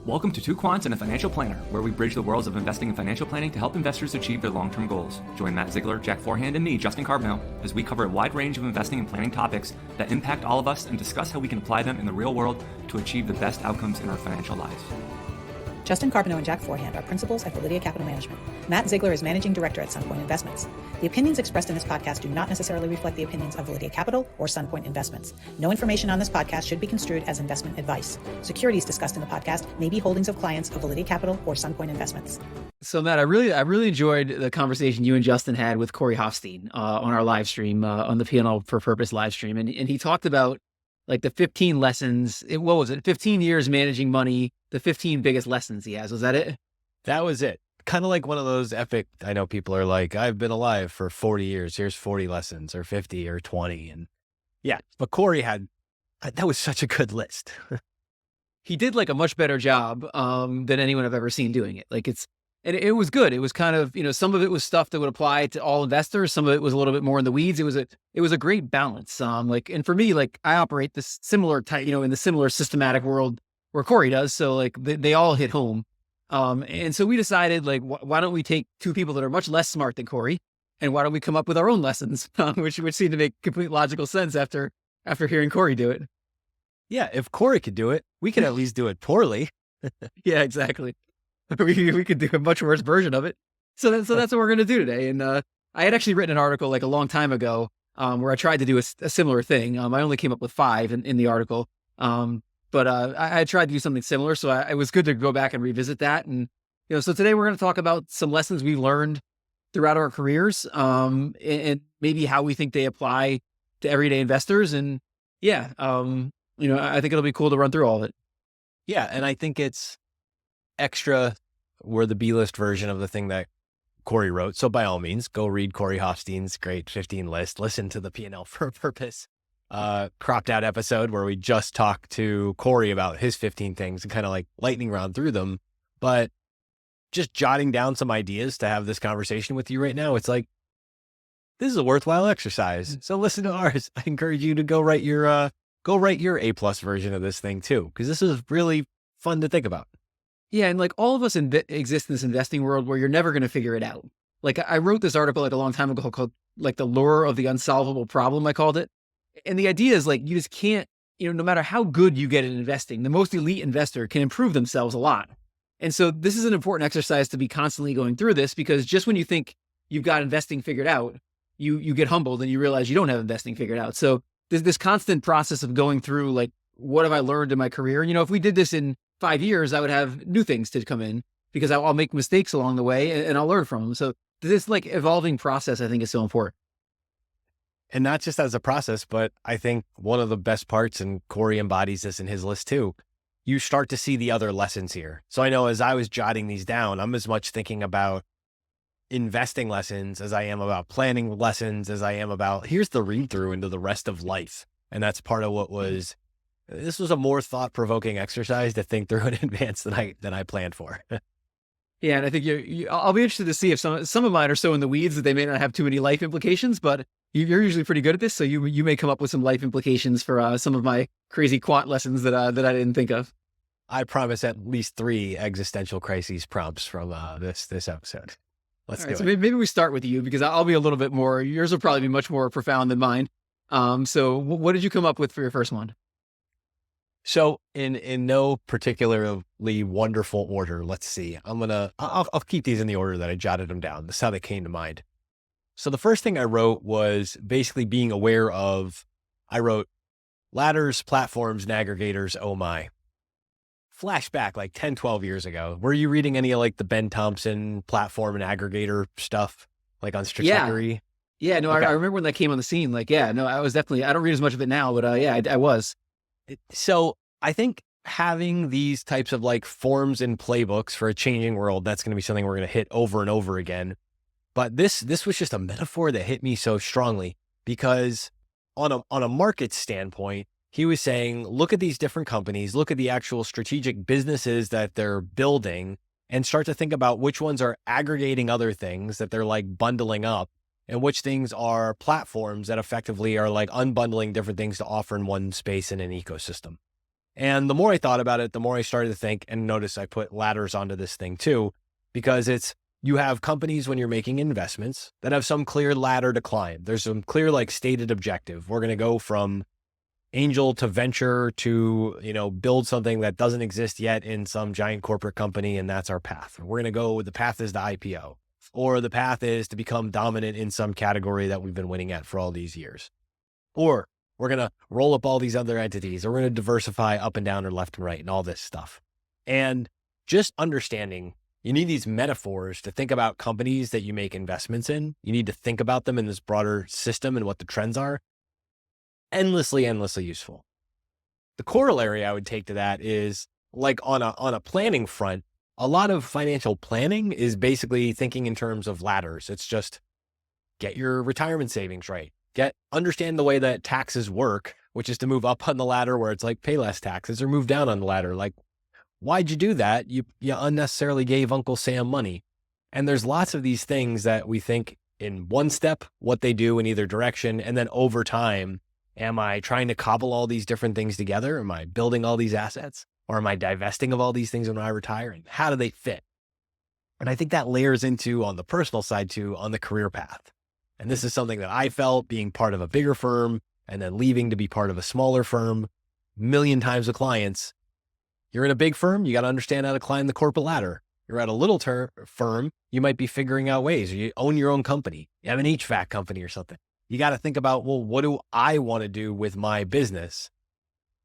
Welcome to Two Quants and a Financial Planner, where we bridge the worlds of investing and financial planning to help investors achieve their long-term goals. Join Matt Ziegler, Jack Forehand, and me, Justin Carbonell, as we cover a wide range of investing and planning topics that impact all of us and discuss how we can apply them in the real world to achieve the best outcomes in our financial lives. Justin Carbonell and Jack Forehand are principals at Validia Capital Management. Matt Ziegler is managing director at Sunpoint Investments. The opinions expressed in this podcast do not necessarily reflect the opinions of Validia Capital or Sunpoint Investments. No information on this podcast should be construed as investment advice. Securities discussed in the podcast may be holdings of clients of Validia Capital or Sunpoint Investments. So Matt, I really enjoyed the conversation you and Justin had with Corey Hofstein on our live stream, on the P&L for Purpose live stream. And he talked about like the 15 lessons, 15 years managing money, the 15 biggest lessons he has. Was that it? That was it. Kind of like one of those epic, I know people are like, I've been alive for 40 years. Here's 40 lessons or 50 or 20. And yeah, but Corey that was such a good list. He did like a much better job than anyone I've ever seen doing it. And it was good. It was kind of, some of it was stuff that would apply to all investors. Some of it was a little bit more in the weeds. It was a great balance. And for me, I operate this similar type, in the similar systematic world where Corey does. So they all hit home. And so we decided why don't we take two people that are much less smart than Corey, and why don't we come up with our own lessons, which seemed to make complete logical sense after hearing Corey do it. Yeah. If Corey could do it, we could at least do it poorly. Yeah, exactly. We could do a much worse version of it. So that's what we're going to do today. And I had actually written an article a long time ago where I tried to do a similar thing. I only came up with 5 in the article. But I tried to do something similar. So it was good to go back and revisit that. And, so today we're going to talk about some lessons we've learned throughout our careers and maybe how we think they apply to everyday investors. And yeah, I think it'll be cool to run through all of it. Yeah. And I think it's extra. We're the B-list version of the thing that Corey wrote. So by all means, go read Corey Hofstein's great 15 list. Listen to the P&L for Purpose cropped out episode where we just talked to Corey about his 15 things and kind of lightning round through them. But just jotting down some ideas to have this conversation with you right now, it's this is a worthwhile exercise. So listen to ours. I encourage you to go write your A+ version of this thing too, because this is really fun to think about. Yeah, and all of us exist in this investing world where you're never going to figure it out. I wrote this article a long time ago called the lure of the unsolvable problem, I called it. And the idea is you just can't, no matter how good you get at investing, the most elite investor can improve themselves a lot. And so this is an important exercise to be constantly going through this, because just when you think you've got investing figured out, you get humbled and you realize you don't have investing figured out. So there's this constant process of going through what have I learned in my career? If we did this in 5 years, I would have new things to come in because I'll make mistakes along the way and I'll learn from them. So this evolving process, I think, is so important. And not just as a process, but I think one of the best parts, and Corey embodies this in his list too, you start to see the other lessons here. So I know as I was jotting these down, I'm as much thinking about investing lessons as I am about planning lessons, as I am about here's the read through into the rest of life. And that's part of this was a more thought-provoking exercise to think through in advance than I planned for. Yeah, and I think I'll be interested to see if some of mine are so in the weeds that they may not have too many life implications, but you're usually pretty good at this, so you may come up with some life implications for some of my crazy quant lessons that I didn't think of. I promise at least 3 existential crises prompts from this episode. Let's do it. So maybe we start with you, because I'll be a little bit more. Yours will probably be much more profound than mine. So what did you come up with for your first one? So in no particularly wonderful order, let's see. I'll keep these in the order that I jotted them down. This is how they came to mind. So the first thing I wrote was basically being aware of, I wrote ladders, platforms, and aggregators. Oh my. Flashback 10, 12 years ago. Were you reading any of the Ben Thompson platform and aggregator stuff on Stratechery? Yeah, no, okay. I remember when that came on the scene. I was definitely, I don't read as much of it now, but I was. So I think having these types of forms and playbooks for a changing world, that's going to be something we're going to hit over and over again. But this was just a metaphor that hit me so strongly, because on a market standpoint, he was saying, look at these different companies, look at the actual strategic businesses that they're building, and start to think about which ones are aggregating other things that they're bundling up, and which things are platforms that effectively are unbundling different things to offer in one space in an ecosystem. And the more I thought about it, the more I started to think and notice I put ladders onto this thing too, because you have companies when you're making investments that have some clear ladder to climb. There's some clear, like, stated objective. We're going to go from angel to venture to, build something that doesn't exist yet in some giant corporate company. And that's our path. We're going to go, the path is the IPO, or the path is to become dominant in some category that we've been winning at for all these years. Or we're going to roll up all these other entities, or we're going to diversify up and down or left and right and all this stuff. And just understanding, you need these metaphors to think about companies that you make investments in. You need to think about them in this broader system and what the trends are. Endlessly useful. The corollary I would take to that is, like, on a planning front, a lot of financial planning is basically thinking in terms of ladders. It's just get your retirement savings right. Understand the way that taxes work, which is to move up on the ladder where it's like pay less taxes, or move down on the ladder. Like, why'd you do that? You unnecessarily gave Uncle Sam money. And there's lots of these things that we think in one step, what they do in either direction. And then over time, am I trying to cobble all these different things together? Am I building all these assets? Or am I divesting of all these things when I retire? And how do they fit? And I think that layers into, on the personal side too, on the career path. And this is something that I felt being part of a bigger firm and then leaving to be part of a smaller firm, million times with clients. You're in a big firm, you got to understand how to climb the corporate ladder. You're at a little firm, you might be figuring out ways. Or you own your own company. You have an HVAC company or something. You got to think about, well, what do I want to do with my business?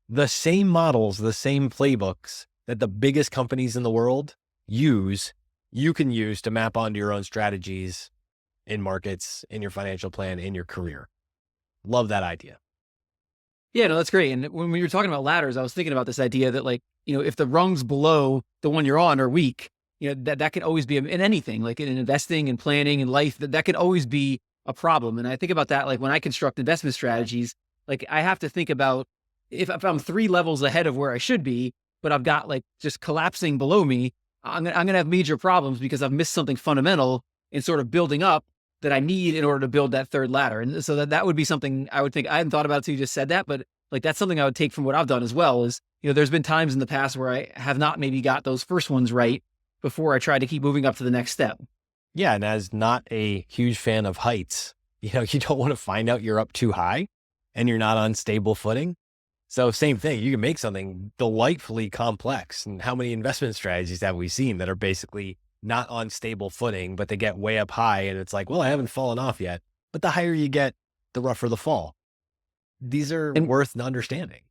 The same models, the same playbooks that the biggest companies in the world use, you can use to map onto your own strategies in markets, in your financial plan, in your career. Love that idea. Yeah, no, that's great. And when we were talking about ladders, I was thinking about this idea that, like, if the rungs below the one you're on are weak, that could always be in anything, like in investing and planning and life, that could always be a problem. And I think about that, like, when I construct investment strategies, like, I have to think about if I'm 3 levels ahead of where I should be, but I've got, like, just collapsing below me, I'm going to have major problems because I've missed something fundamental in sort of building up that I need in order to build that third ladder. And so that would be something I would think. I hadn't thought about it till you just said that, but, like, that's something I would take from what I've done as well is, there's been times in the past where I have not maybe got those first ones right before I try to keep moving up to the next step. Yeah. And as not a huge fan of heights, you don't want to find out you're up too high and you're not on stable footing. So same thing, you can make something delightfully complex. And how many investment strategies have we seen that are basically not on stable footing, but they get way up high and it's like, well, I haven't fallen off yet. But the higher you get, the rougher the fall. These are worth understanding.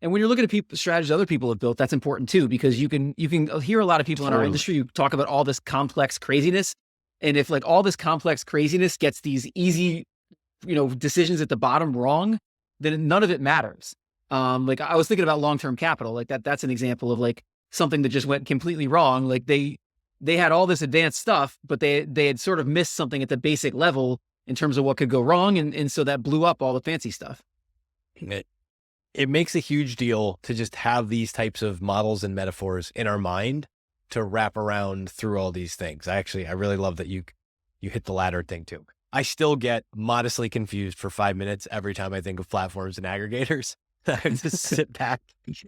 And when you're looking at strategies other people have built, that's important too, because you can hear a lot of people in our industry who talk about all this complex craziness. And if, like, all this complex craziness gets these easy, decisions at the bottom wrong, then none of it matters. Like, I was thinking about long-term capital, like that's an example of, like, something that just went completely wrong. Like, they had all this advanced stuff, but they had sort of missed something at the basic level in terms of what could go wrong. And so that blew up all the fancy stuff. It makes a huge deal to just have these types of models and metaphors in our mind to wrap around through all these things. I really love that you hit the ladder thing too. I still get modestly confused for 5 minutes every time I think of platforms and aggregators. I just sit back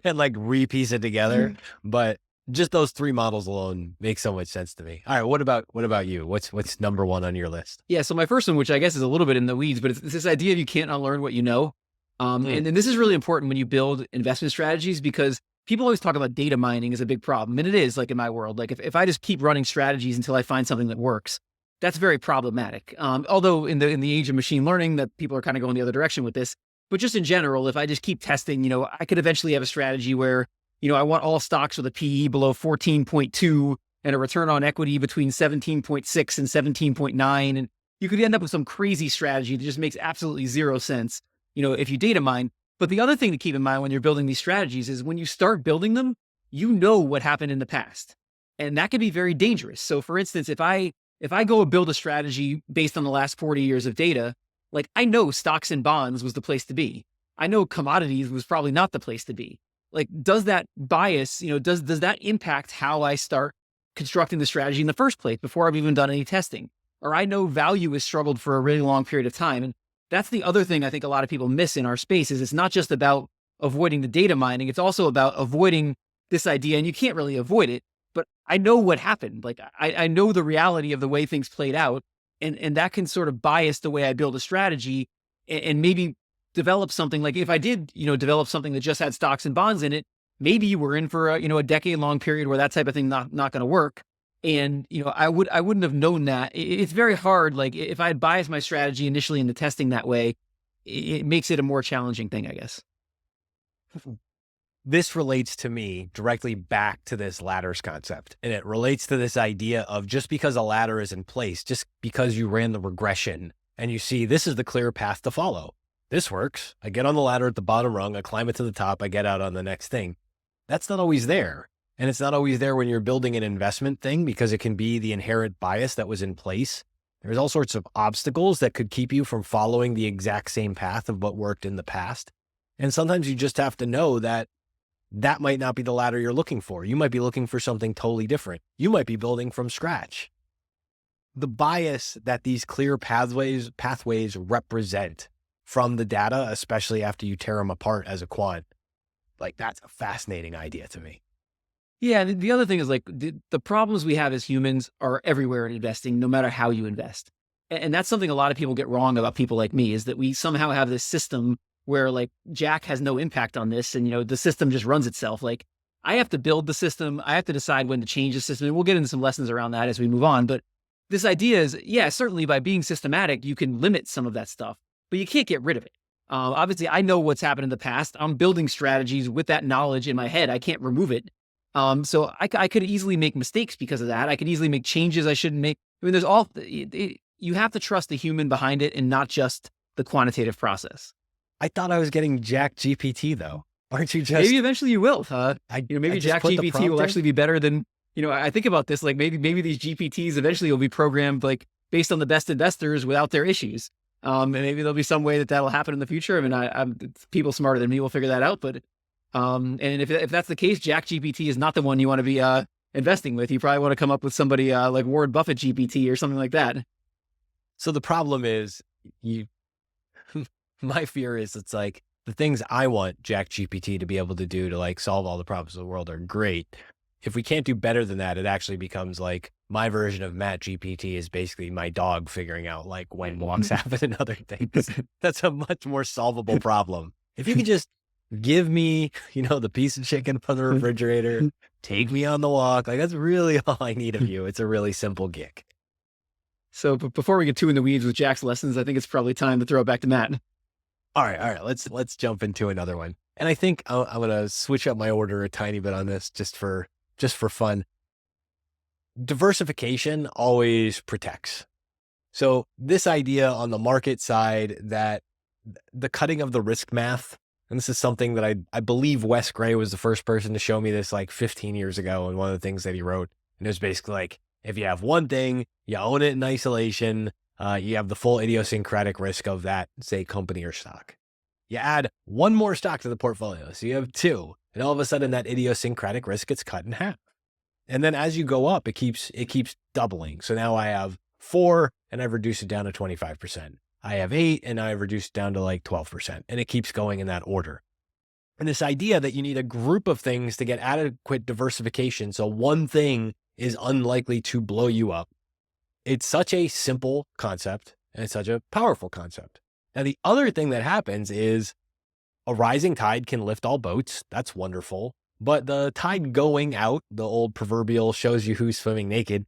and, like, repiece it together. But just those 3 models alone make so much sense to me. All right. What about you? What's number 1 on your list? Yeah. So my first one, which I guess is a little bit in the weeds, but it's this idea of you can't unlearn what you know. And this is really important when you build investment strategies, because people always talk about data mining as a big problem. And it is, like, in my world, like, if I just keep running strategies until I find something that works, that's very problematic. Although in the age of machine learning, that people are kind of going the other direction with this. But just in general, if I just keep testing, I could eventually have a strategy where, I want all stocks with a PE below 14.2 and a return on equity between 17.6 and 17.9. And you could end up with some crazy strategy that just makes absolutely zero sense, if you data mine. But the other thing to keep in mind when you're building these strategies is when you start building them, what happened in the past. And that can be very dangerous. So for instance, if I go and build a strategy based on the last 40 years of data, like, I know stocks and bonds was the place to be. I know commodities was probably not the place to be. Like, does that bias, does that impact how I start constructing the strategy in the first place before I've even done any testing? Or I know value has struggled for a really long period of time. And that's the other thing I think a lot of people miss in our space is it's not just about avoiding the data mining. It's also about avoiding this idea, and you can't really avoid it, but I know what happened. Like I know the reality of the way things played out, and that can sort of bias the way I build a strategy and maybe develop something. Like if I did, develop something that just had stocks and bonds in it, maybe we're in for a decade long period where that type of thing not going to work. And, I wouldn't have known that. It's very hard. Like if I had biased my strategy initially into testing that way, it makes it a more challenging thing, I guess. This relates to me directly back to this ladders concept. And it relates to this idea of just because a ladder is in place, just because you ran the regression and you see this is the clear path to follow. This works. I get on the ladder at the bottom rung, I climb it to the top, I get out on the next thing. That's not always there. And it's not always there when you're building an investment thing because it can be the inherent bias that was in place. There's all sorts of obstacles that could keep you from following the exact same path of what worked in the past. And sometimes you just have to know that that might not be the ladder you're looking for. You might be looking for something totally different. You might be building from scratch. The bias that these clear pathways represent from the data, especially after you tear them apart as a quant, like that's a fascinating idea to me. Yeah. The other thing is like the problems we have as humans are everywhere in investing, no matter how you invest. And that's something a lot of people get wrong about people like me, is that we somehow have this system where like Jack has no impact on this and, the system just runs itself. Like I have to build the system. I have to decide when to change the system. And we'll get into some lessons around that as we move on. But this idea is, yeah, certainly by being systematic, you can limit some of that stuff, but you can't get rid of it. Obviously, I know what's happened in the past. I'm building strategies with that knowledge in my head. I can't remove it. So I could easily make mistakes because of that. I could easily make changes I shouldn't make. I mean, you have to trust the human behind it and not just the quantitative process. I thought I was getting Jack GPT though. Aren't you just? Maybe eventually you will. Maybe Jack GPT will actually be better than, I think about this, like maybe these GPTs eventually will be programmed like based on the best investors without their issues. And maybe there'll be some way that'll happen in the future. I mean, people smarter than me will figure that out. But, and if that's the case, Jack GPT is not the one you want to be, investing with. You probably want to come up with somebody, like Warren Buffett GPT or something like that. So the problem is my fear is it's like the things I want Jack GPT to be able to do to like solve all the problems of the world are great. If we can't do better than that, it actually becomes like my version of Matt GPT is basically my dog figuring out like when walks happen and other things. That's a much more solvable problem. If you could just give me, the piece of chicken from the refrigerator, take me on the walk, like that's really all I need of you. It's a really simple gig. So before we get too in the weeds with Jack's lessons, I think it's probably time to throw it back to Matt. All right. Let's jump into another one. And I think I'm going to switch up my order a tiny bit on this just for fun. Diversification always protects. So this idea on the market side that the cutting of the risk math, and this is something that I believe Wes Gray was the first person to show me this like 15 years ago. And one of the things that he wrote, and it was basically like, if you have one thing, you own it in isolation, you have the full idiosyncratic risk of that, say, company or stock. You add one more stock to the portfolio, so you have two, and all of a sudden that idiosyncratic risk gets cut in half. And then as you go up, it keeps doubling. So now I have 4 and I've reduced it down to 25%. I have 8 and I've reduced it down to like 12%. And it keeps going in that order. And this idea that you need a group of things to get adequate diversification, so one thing is unlikely to blow you up. It's such a simple concept and it's such a powerful concept. Now, the other thing that happens is a rising tide can lift all boats. That's wonderful. But the tide going out, the old proverbial shows you who's swimming naked,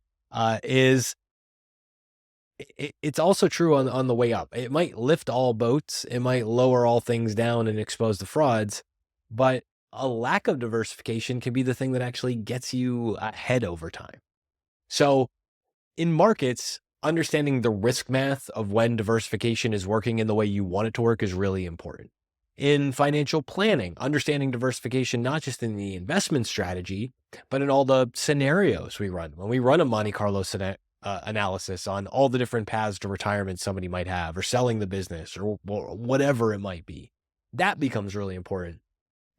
it's also true on the way up. It might lift all boats. It might lower all things down and expose the frauds. But a lack of diversification can be the thing that actually gets you ahead over time. So in markets, understanding the risk math of when diversification is working in the way you want it to work is really important. In financial planning, understanding diversification, not just in the investment strategy, but in all the scenarios we run. When we run a Monte Carlo analysis on all the different paths to retirement somebody might have, or selling the business, or whatever it might be, that becomes really important.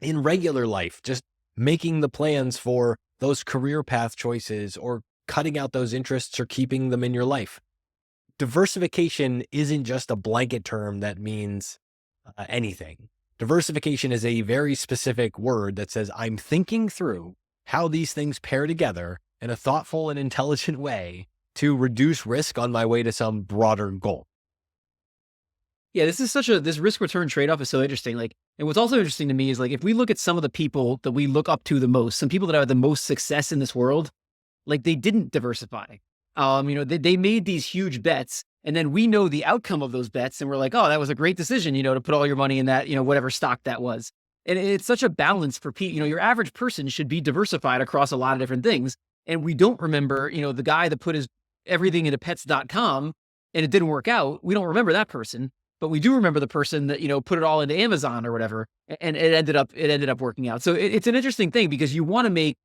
In regular life, just making the plans for those career path choices or cutting out those interests or keeping them in your life. Diversification isn't just a blanket term that means anything. Diversification is a very specific word that says I'm thinking through how these things pair together in a thoughtful and intelligent way to reduce risk on my way to some broader goal. Yeah, this risk return trade-off is so interesting. Like, and what's also interesting to me is like, if we look at some of the people that we look up to the most, some people that have the most success in this world, like they didn't diversify. They made these huge bets, and then we know the outcome of those bets, and we're like, oh, that was a great decision, to put all your money in that, whatever stock that was. And it's such a balance for people. Your average person should be diversified across a lot of different things. And we don't remember, the guy that put his everything into pets.com and it didn't work out. We don't remember that person, but we do remember the person that, put it all into Amazon or whatever. And it ended up working out. So it's an interesting thing because you want to make,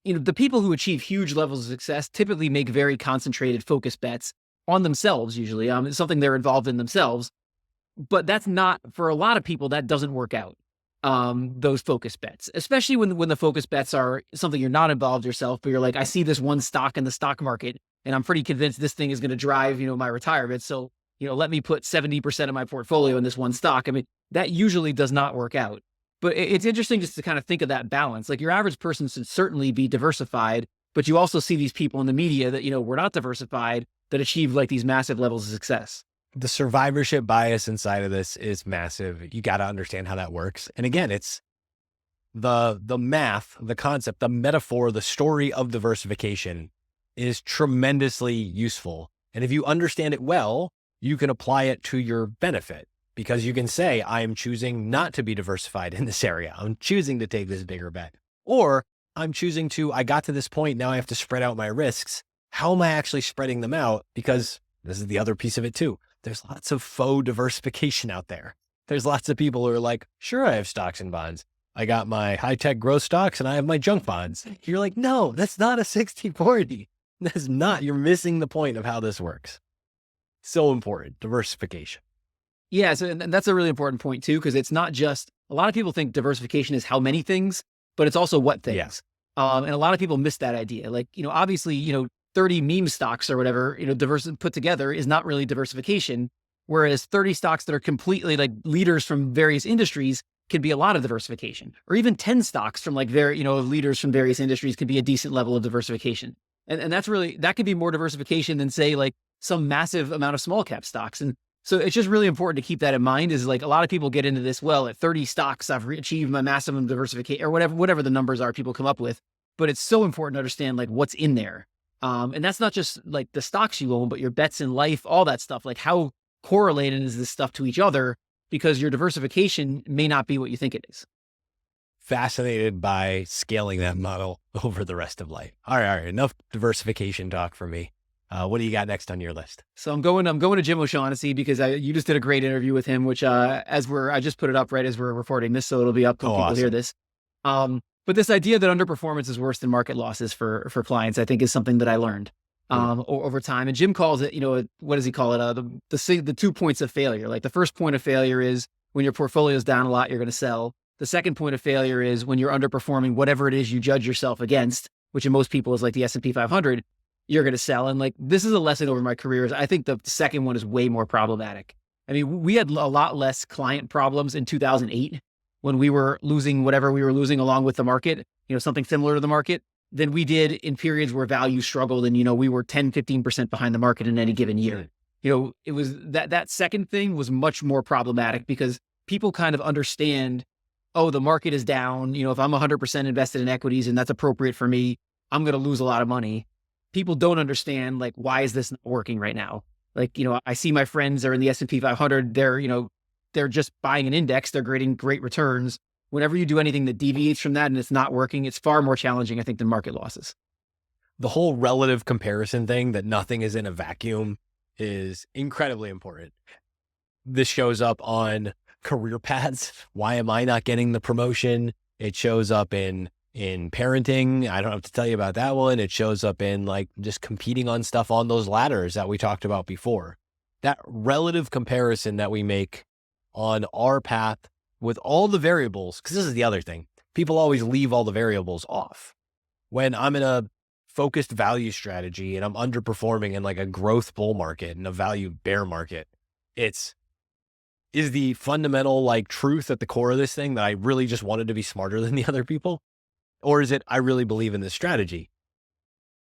the people who achieve huge levels of success typically make very concentrated, focused bets on themselves. Usually, it's something they're involved in themselves, but that's not, for a lot of people, that doesn't work out. Those focus bets, especially when the focus bets are something you're not involved yourself, but you're like, I see this one stock in the stock market and I'm pretty convinced this thing is going to drive, my retirement. So, let me put 70% of my portfolio in this one stock. I mean, that usually does not work out, but it's interesting just to kind of think of that balance. Like your average person should certainly be diversified, but you also see these people in the media that, were not diversified that achieve like these massive levels of success. The survivorship bias inside of this is massive. You got to understand how that works. And again, it's the math, the concept, the metaphor, the story of diversification is tremendously useful. And if you understand it well, you can apply it to your benefit because you can say, I am choosing not to be diversified in this area. I'm choosing to take this bigger bet, or I'm choosing to, I got to this point. Now I have to spread out my risks. How am I actually spreading them out? Because this is the other piece of it too. There's lots of faux diversification out there. There's lots of people who are like, sure, I have stocks and bonds. I got my high-tech growth stocks and I have my junk bonds. You're like, no, that's not a 60-40. That's not, you're missing the point of how this works. So important, diversification. Yeah, so and that's a really important point too, because it's not just, a lot of people think diversification is how many things, but it's also what things. Yeah. And a lot of people miss that idea. Like, obviously, 30 meme stocks or whatever, put together is not really diversification. Whereas 30 stocks that are completely like leaders from various industries can be a lot of diversification, or even 10 stocks from like leaders from various industries can be a decent level of diversification. And that's really, that could be more diversification than say like some massive amount of small cap stocks. And so it's just really important to keep that in mind is like a lot of people get into this, well, at 30 stocks, I've achieved my maximum diversification or whatever the numbers are people come up with. But it's so important to understand like what's in there. And that's not just like the stocks you own, but your bets in life, all that stuff. Like how correlated is this stuff to each other? Because your diversification may not be what you think it is. Fascinated by scaling that model over the rest of life. All right. Enough diversification talk for me. What do you got next on your list? So I'm going to Jim O'Shaughnessy because you just did a great interview with him, which I just put it up right as we're recording this, so it'll be up when people hear this. But this idea that underperformance is worse than market losses for clients, I think is something that I learned over time. And Jim calls it, what does he call it? The 2 points of failure. Like the first point of failure is when your portfolio is down a lot, you're going to sell. The second point of failure is when you're underperforming whatever it is you judge yourself against, which in most people is like the S&P 500, you're going to sell. And like, this is a lesson over my career. I think the second one is way more problematic. I mean, we had a lot less client problems in 2008 when we were losing whatever we were losing along with the market, something similar to the market, than we did in periods where value struggled and, we were 10, 15% behind the market in any given year. It was that second thing was much more problematic because people kind of understand, oh, the market is down. If I'm 100% invested in equities and that's appropriate for me, I'm going to lose a lot of money. People don't understand, like, why is this not working right now? Like, I see my friends are in the S&P 500. They're just buying an index. They're getting great returns. Whenever you do anything that deviates from that and it's not working, it's far more challenging, I think, than market losses. The whole relative comparison thing that nothing is in a vacuum is incredibly important. This shows up on career paths. Why am I not getting the promotion? It shows up in parenting. I don't have to tell you about that one. It shows up in like just competing on stuff on those ladders that we talked about before. That relative comparison that we make on our path with all the variables, because this is the other thing. People always leave all the variables off. When I'm in a focused value strategy and I'm underperforming in like a growth bull market and a value bear market, it's is the fundamental like truth at the core of this thing that I really just wanted to be smarter than the other people? Or is it, I really believe in this strategy?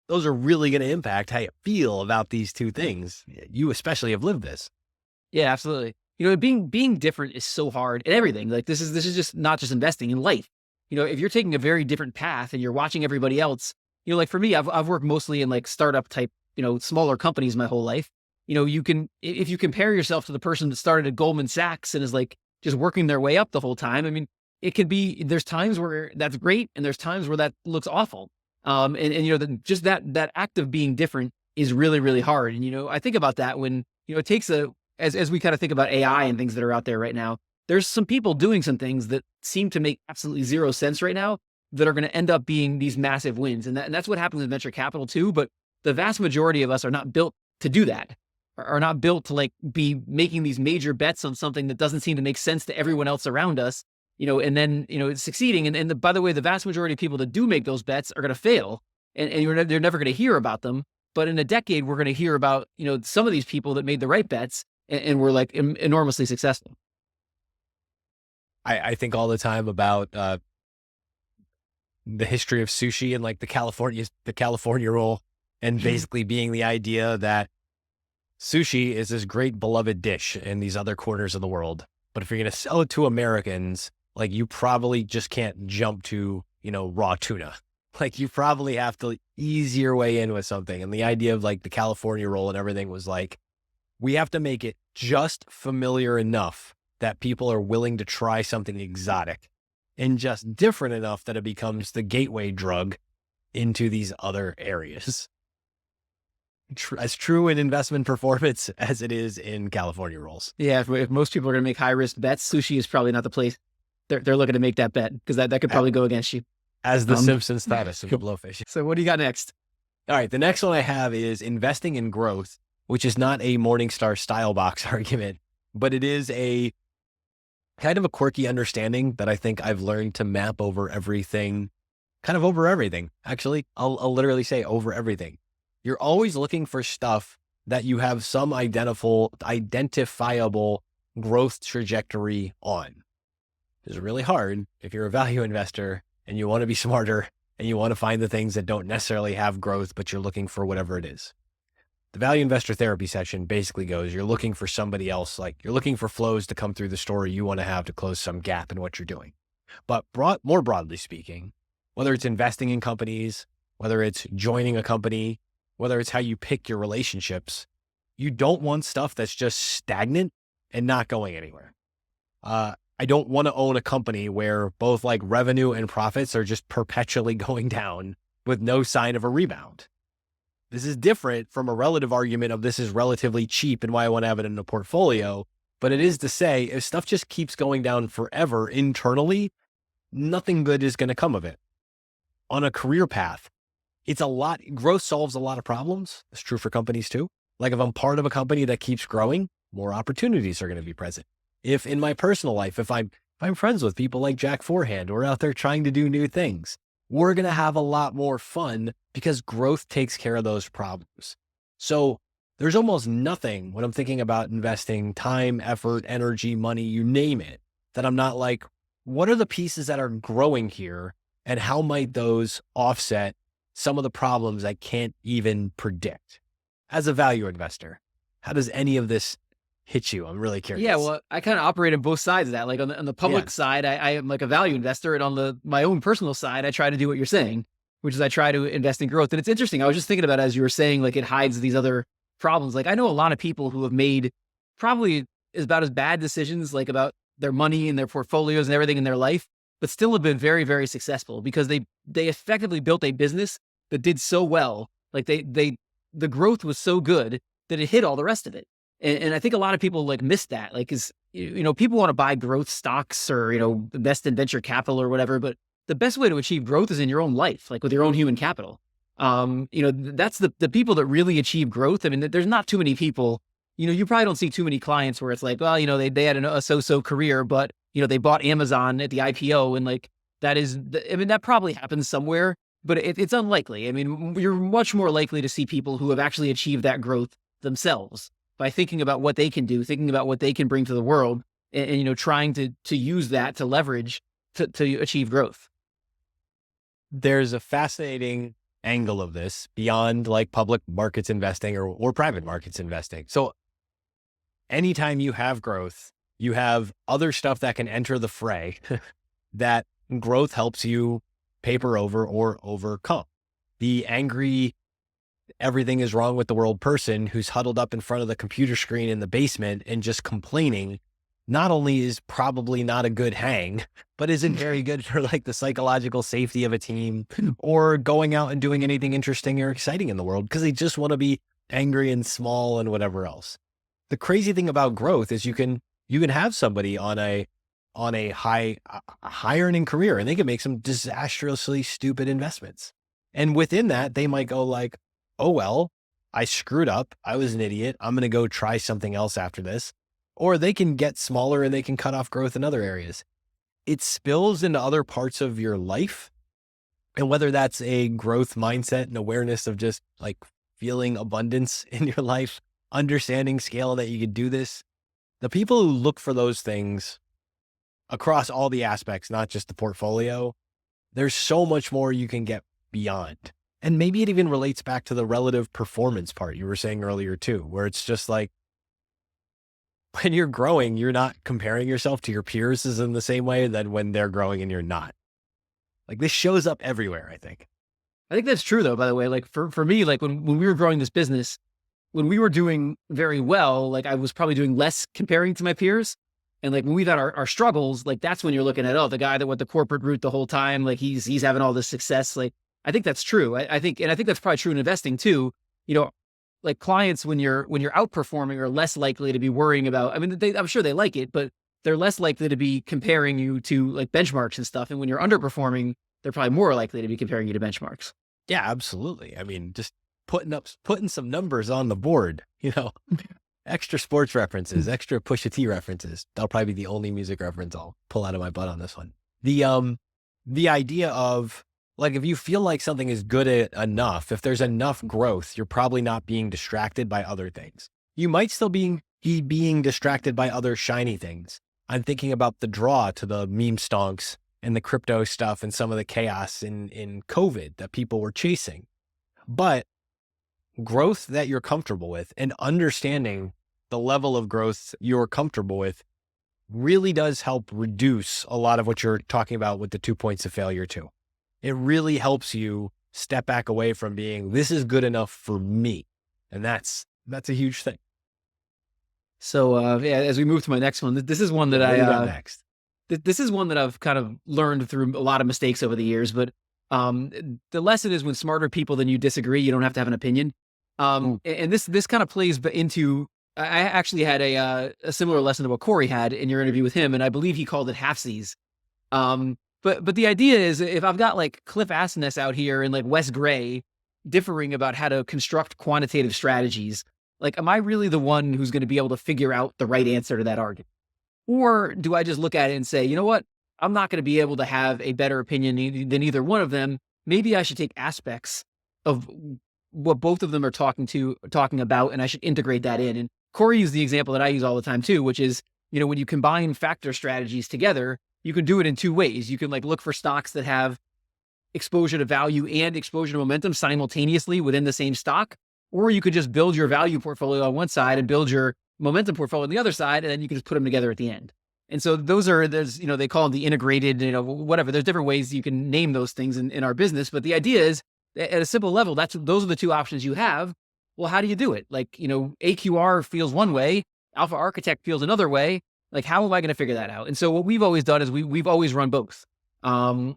Those are really going to impact how you feel about these two things. You especially have lived this. Yeah, absolutely. Being different is so hard in everything. Like this is just not just investing in life. If you're taking a very different path and you're watching everybody else, like for me, I've worked mostly in like startup type, smaller companies my whole life. If you compare yourself to the person that started at Goldman Sachs and is like just working their way up the whole time, I mean, there's times where that's great and there's times where that looks awful. Just that act of being different is really, really hard. And, I think about that when, it takes as we kind of think about AI and things that are out there right now, there's some people doing some things that seem to make absolutely zero sense right now that are going to end up being these massive wins. And that's what happens in venture capital too. But the vast majority of us are not built to do that, are not built to like be making these major bets on something that doesn't seem to make sense to everyone else around us, and then, it's succeeding. And by the way, the vast majority of people that do make those bets are going to fail and they're never going to hear about them. But in a decade, we're going to hear about, some of these people that made the right bets and were like enormously successful. I think all the time about the history of sushi and like the California roll, and basically being the idea that sushi is this great beloved dish in these other corners of the world. But if you're going to sell it to Americans, like you probably just can't jump to, raw tuna. Like you probably have to ease your way in with something. And the idea of like the California roll and everything was like, we have to make it just familiar enough that people are willing to try something exotic and just different enough that it becomes the gateway drug into these other areas. As true in investment performance as it is in California rolls. Yeah, if most people are going to make high risk bets, sushi is probably not the place they're looking to make that bet, because that could probably go against you. As the Simpsons status of the blowfish. So what do you got next? All right, the next one I have is investing in growth, which is not a Morningstar style box argument, but it is a kind of a quirky understanding that I think I've learned to map over everything, actually. I'll literally say over everything. You're always looking for stuff that you have some identifiable growth trajectory on. It's really hard if you're a value investor and you want to be smarter and you want to find the things that don't necessarily have growth, but you're looking for whatever it is. The value investor therapy session basically goes, you're looking for somebody else, like you're looking for flows to come through the story you want to have to close some gap in what you're doing. But more broadly speaking, whether it's investing in companies, whether it's joining a company, whether it's how you pick your relationships, you don't want stuff that's just stagnant and not going anywhere. I don't want to own a company where both like revenue and profits are just perpetually going down with no sign of a rebound. This is different from a relative argument of this is relatively cheap and why I want to have it in a portfolio. But it is to say, if stuff just keeps going down forever internally, nothing good is going to come of it. On a career path, growth solves a lot of problems. It's true for companies too. Like if I'm part of a company that keeps growing, more opportunities are going to be present. If in my personal life, if I'm friends with people like Jack Forehand, we're out there trying to do new things, we're going to have a lot more fun because growth takes care of those problems. So there's almost nothing when I'm thinking about investing time, effort, energy, money, you name it, that I'm not like, what are the pieces that are growing here and how might those offset some of the problems I can't even predict? As a value investor, how does any of this hit you? I'm really curious. Yeah, well, I kind of operate on both sides of that. Like on the public side, I am like a value investor, and on my own personal side, I try to do what you're saying, which is I try to invest in growth. And it's interesting. I was just thinking about, as you were saying, like it hides these other problems. Like I know a lot of people who have made probably about as bad decisions, like about their money and their portfolios and everything in their life, but still have been very, very successful because they effectively built a business that did so well. Like the growth was so good that it hit all the rest of it. And I think a lot of people like miss that, like, people want to buy growth stocks or, invest in venture capital or whatever, but the best way to achieve growth is in your own life, like with your own human capital. That's the people that really achieve growth. I mean, there's not too many people, you probably don't see too many clients where it's like, well, they had a so-so career, but, they bought Amazon at the IPO and like, that probably happens somewhere, but it's unlikely. I mean, you're much more likely to see people who have actually achieved that growth themselves. by thinking about what they can do, thinking about what they can bring to the world, and trying to use that to leverage to achieve growth. There's a fascinating angle of this beyond like public markets investing or private markets investing. So anytime you have growth, you have other stuff that can enter the fray that growth helps you paper over or overcome. The angry, everything is wrong with the world person who's huddled up in front of the computer screen in the basement and just complaining, not only is probably not a good hang, but isn't very good for like the psychological safety of a team or going out and doing anything interesting or exciting in the world because they just want to be angry and small and whatever else. The crazy thing about growth is you can have somebody on a high earning career and they can make some disastrously stupid investments. And within that, they might go like, oh, well, I screwed up. I was an idiot. I'm going to go try something else after this. Or they can get smaller and they can cut off growth in other areas. It spills into other parts of your life. And whether that's a growth mindset and awareness of just like feeling abundance in your life, understanding scale that you could do this, the people who look for those things across all the aspects, not just the portfolio, there's so much more you can get beyond. And maybe it even relates back to the relative performance part you were saying earlier too, where it's just like, when you're growing, you're not comparing yourself to your peers is in the same way that when they're growing and you're not. Like this shows up everywhere, I think. I think that's true though, by the way. Like for me, like when we were growing this business, when we were doing very well, like I was probably doing less comparing to my peers. And like when we've had our struggles, like that's when you're looking at, oh, the guy that went the corporate route the whole time, like he's having all this success. Like I think that's true. I think that's probably true in investing too. Like clients, when you're outperforming, are less likely to be worrying about, I mean, I'm sure they like it, but they're less likely to be comparing you to like benchmarks and stuff. And when you're underperforming, they're probably more likely to be comparing you to benchmarks. Yeah, absolutely. I mean, just putting some numbers on the board, extra sports references, extra Pusha T references. That'll probably be the only music reference I'll pull out of my butt on this one. The idea of like, if you feel like something is good enough, if there's enough growth, you're probably not being distracted by other things. You might still be being distracted by other shiny things. I'm thinking about the draw to the meme stonks and the crypto stuff and some of the chaos in COVID that people were chasing. But growth that you're comfortable with and understanding the level of growth you're comfortable with really does help reduce a lot of what you're talking about with the 2 points of failure too. It really helps you step back away from being, this is good enough for me. And that's a huge thing. So as we move to my next one, this is one that next. This is one that I've kind of learned through a lot of mistakes over the years, but the lesson is when smarter people than you disagree, you don't have to have an opinion. And this kind of plays into, I actually had a similar lesson to what Corey had in your interview with him, and I believe he called it halfsies. But the idea is, if I've got like Cliff Asness out here and like Wes Gray differing about how to construct quantitative strategies, like, am I really the one who's going to be able to figure out the right answer to that argument? Or do I just look at it and say, you know what? I'm not going to be able to have a better opinion than either one of them. Maybe I should take aspects of what both of them are talking about, and I should integrate that in. And Corey used the example that I use all the time too, which is, when you combine factor strategies together, you can do it in two ways. You can like look for stocks that have exposure to value and exposure to momentum simultaneously within the same stock, or you could just build your value portfolio on one side and build your momentum portfolio on the other side, and then you can just put them together at the end. And so there's, they call them the integrated, whatever. There's different ways you can name those things in our business. But the idea is, at a simple level, those are the two options you have. Well, how do you do it? Like, AQR feels one way, Alpha Architect feels another way. Like, how am I going to figure that out? And so what we've always done is we've always run both.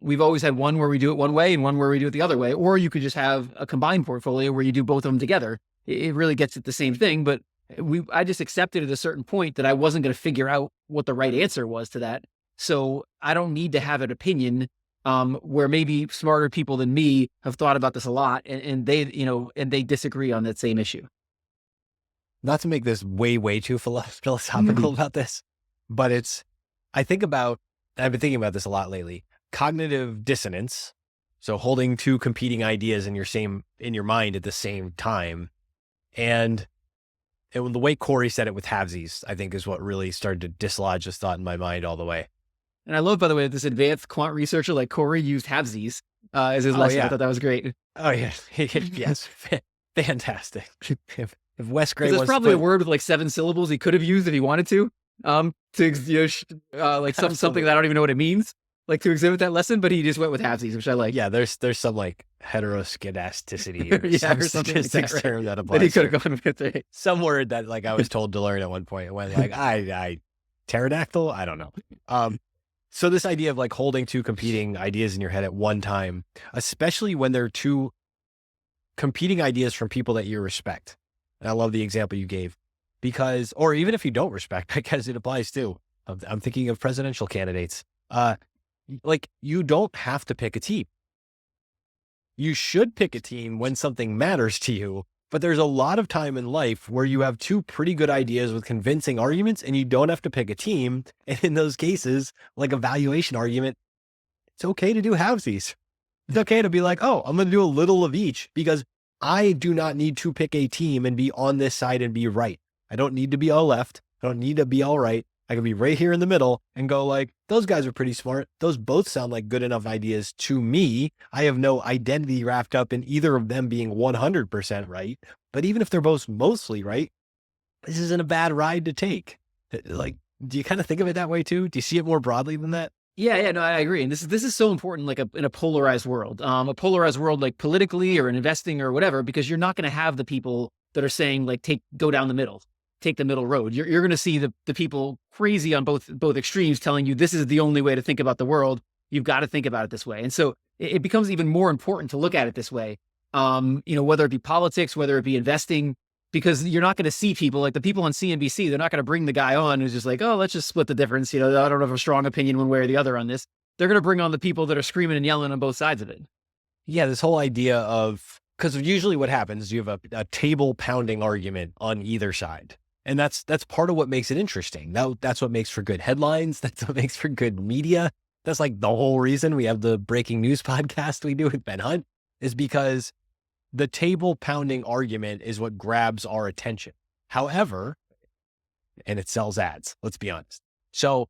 We've always had one where we do it one way and one where we do it the other way. Or you could just have a combined portfolio where you do both of them together. It really gets at the same thing. But I just accepted at a certain point that I wasn't going to figure out what the right answer was to that. So I don't need to have an opinion where maybe smarter people than me have thought about this a lot and they disagree on that same issue. Not to make this way too philosophical about this, but I've been thinking about this a lot lately. Cognitive dissonance. So holding two competing ideas in your mind at the same time, and And the way Corey said it with halvesies, I think is what really started to dislodge this thought in my mind all the way. And I love, by the way, this advanced quant researcher like Corey used halvesies as his lesson. Yeah. I thought that was great. Oh yeah, yes, fantastic. If Wes Gray There's was probably a word with like 7 syllables he could have used if he wanted to like something that I don't even know what it means, like to exhibit that lesson, but he just went with halvesies, which I like. Yeah, there's some like heteroskedasticity or or some something like statistics that, term that applies. That he could have gone with it. Some word that like I was told to learn at one point. It went like I pterodactyl. I don't know. So this idea of like holding two competing ideas in your head at one time, especially when they're two competing ideas from people that you respect. And I love the example you gave because, or even if you don't respect, because it applies too. I'm thinking of presidential candidates. Like you don't have to pick a team. You should pick a team when something matters to you, but there's a lot of time in life where you have two pretty good ideas with convincing arguments and you don't have to pick a team. And in those cases, like a valuation argument, it's okay to do halvesies. It's okay to be like, oh, I'm going to do a little of each because I do not need to pick a team and be on this side and be right. I don't need to be all left. I don't need to be all right. I can be right here in the middle and go like, those guys are pretty smart. Those both sound like good enough ideas to me. I have no identity wrapped up in either of them being 100% right. But even if they're both mostly right, this isn't a bad ride to take. Like, do you kind of think of it that way too? Do you see it more broadly than that? Yeah, no, I agree. And this is so important, like in a polarized world, like politically or in investing or whatever, because you're not going to have the people that are saying like, go down the middle, take the middle road. You're going to see the people crazy on both extremes telling you this is the only way to think about the world. You've got to think about it this way. And so it becomes even more important to look at it this way. Whether it be politics, whether it be investing, because you're not going to see people like the people on CNBC. They're not going to bring the guy on who's just like, oh, let's just split the difference. I don't have a strong opinion one way or the other on this. They're going to bring on the people that are screaming and yelling on both sides of it. Yeah, this whole idea of, because usually what happens, you have a table pounding argument on either side. And that's part of what makes it interesting. That's what makes for good headlines. That's what makes for good media. That's like the whole reason we have the breaking news podcast we do with Ben Hunt, is because the table pounding argument is what grabs our attention. However, and it sells ads, let's be honest. So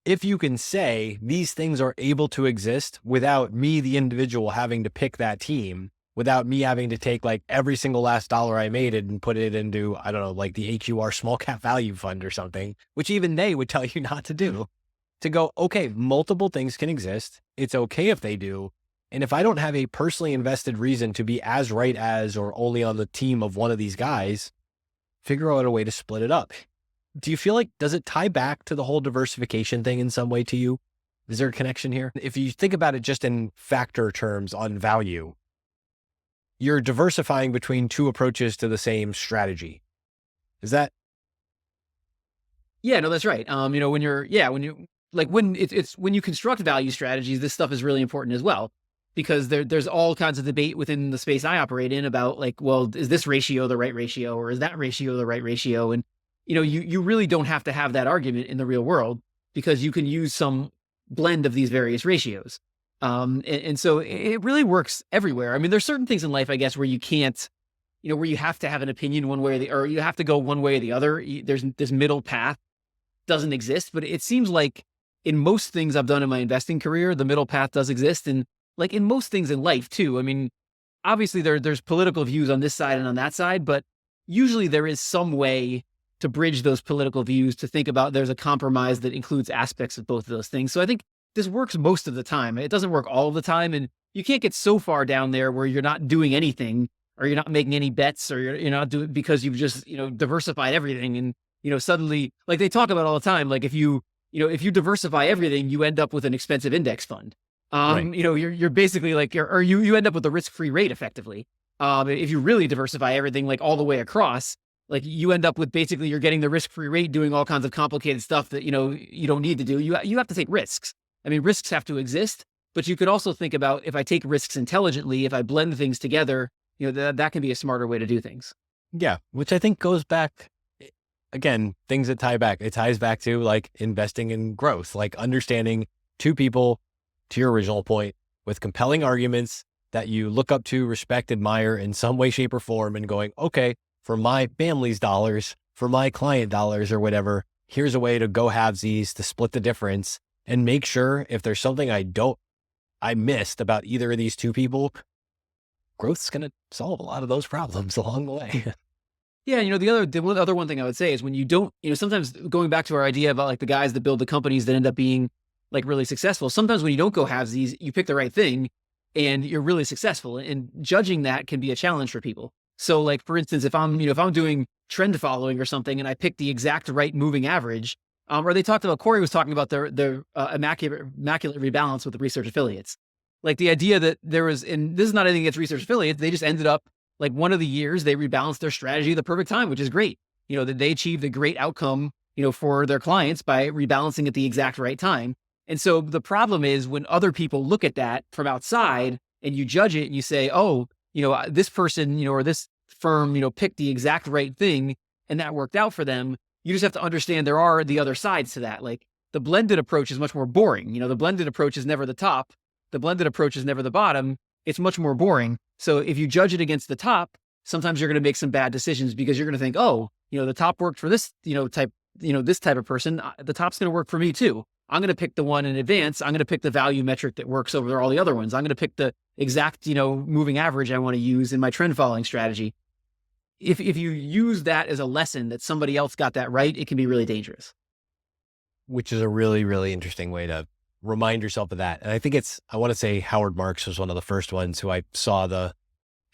if you can say these things are able to exist without me, the individual, having to pick that team, without me having to take like every single last dollar I made and put it into, I don't know, like the AQR small cap value fund or something, which even they would tell you not to do, to go, okay, multiple things can exist. It's okay if they do. And if I don't have a personally invested reason to be as right as or only on the team of one of these guys, figure out a way to split it up. Do you feel like, does it tie back to the whole diversification thing in some way to you? Is there a connection here? If you think about it just in factor terms on value, you're diversifying between two approaches to the same strategy. Is that? Yeah, no, that's right. When you construct value strategies, this stuff is really important as well. Because there's all kinds of debate within the space I operate in about like, well, is this ratio the right ratio or is that ratio the right ratio? And, you really don't have to have that argument in the real world because you can use some blend of these various ratios. And so it really works everywhere. I mean, there's certain things in life, I guess, where you can't, where you have to have an opinion one way or you have to go one way or the other. There's this middle path doesn't exist, but it seems like in most things I've done in my investing career, the middle path does exist. And like in most things in life too. I mean, obviously there's political views on this side and on that side, but usually there is some way to bridge those political views to think about there's a compromise that includes aspects of both of those things. So I think this works most of the time. It doesn't work all the time. And you can't get so far down there where you're not doing anything or you're not making any bets or you're not doing because you've just, diversified everything. And, suddenly like they talk about all the time, like if you diversify everything, you end up with an expensive index fund. Right. You're basically like, you end up with a risk-free rate effectively. If you really diversify everything like all the way across, like you end up with basically you're getting the risk-free rate doing all kinds of complicated stuff that, you don't need to do. You have to take risks. I mean, risks have to exist, but you could also think about if I take risks intelligently, if I blend things together, that can be a smarter way to do things. Yeah. Which I think goes back, again, things that tie back. It ties back to like investing in growth, like understanding two people, to your original point, with compelling arguments that you look up to, respect, admire in some way, shape, or form and going, okay, for my family's dollars, for my client dollars or whatever, here's a way to go halvesies to split the difference and make sure if there's something I missed about either of these two people, growth's going to solve a lot of those problems along the way. Yeah, the other one thing I would say is when you don't, sometimes going back to our idea about like the guys that build the companies that end up being like really successful, sometimes when you don't go halvesies, you pick the right thing and you're really successful, and judging that can be a challenge for people. So like, for instance, if I'm doing trend following or something and I pick the exact right moving average, or Corey was talking about the immaculate rebalance with the research affiliates. Like the idea that there was, and this is not anything against research affiliates, they just ended up like one of the years they rebalanced their strategy at the perfect time, which is great. That they achieved a great outcome, for their clients by rebalancing at the exact right time. And so the problem is when other people look at that from outside and you judge it and you say, oh, this person, or this firm, picked the exact right thing and that worked out for them. You just have to understand there are the other sides to that. Like the blended approach is much more boring. The blended approach is never the top. The blended approach is never the bottom. It's much more boring. So if you judge it against the top, sometimes you're going to make some bad decisions because you're going to think, oh, the top worked for this, this type of person. The top's going to work for me too. I'm going to pick the one in advance. I'm going to pick the value metric that works over all the other ones. I'm going to pick the exact, moving average I want to use in my trend following strategy. If you use that as a lesson that somebody else got that right, it can be really dangerous. Which is a really, really interesting way to remind yourself of that. And I think I want to say Howard Marks was one of the first ones who I saw the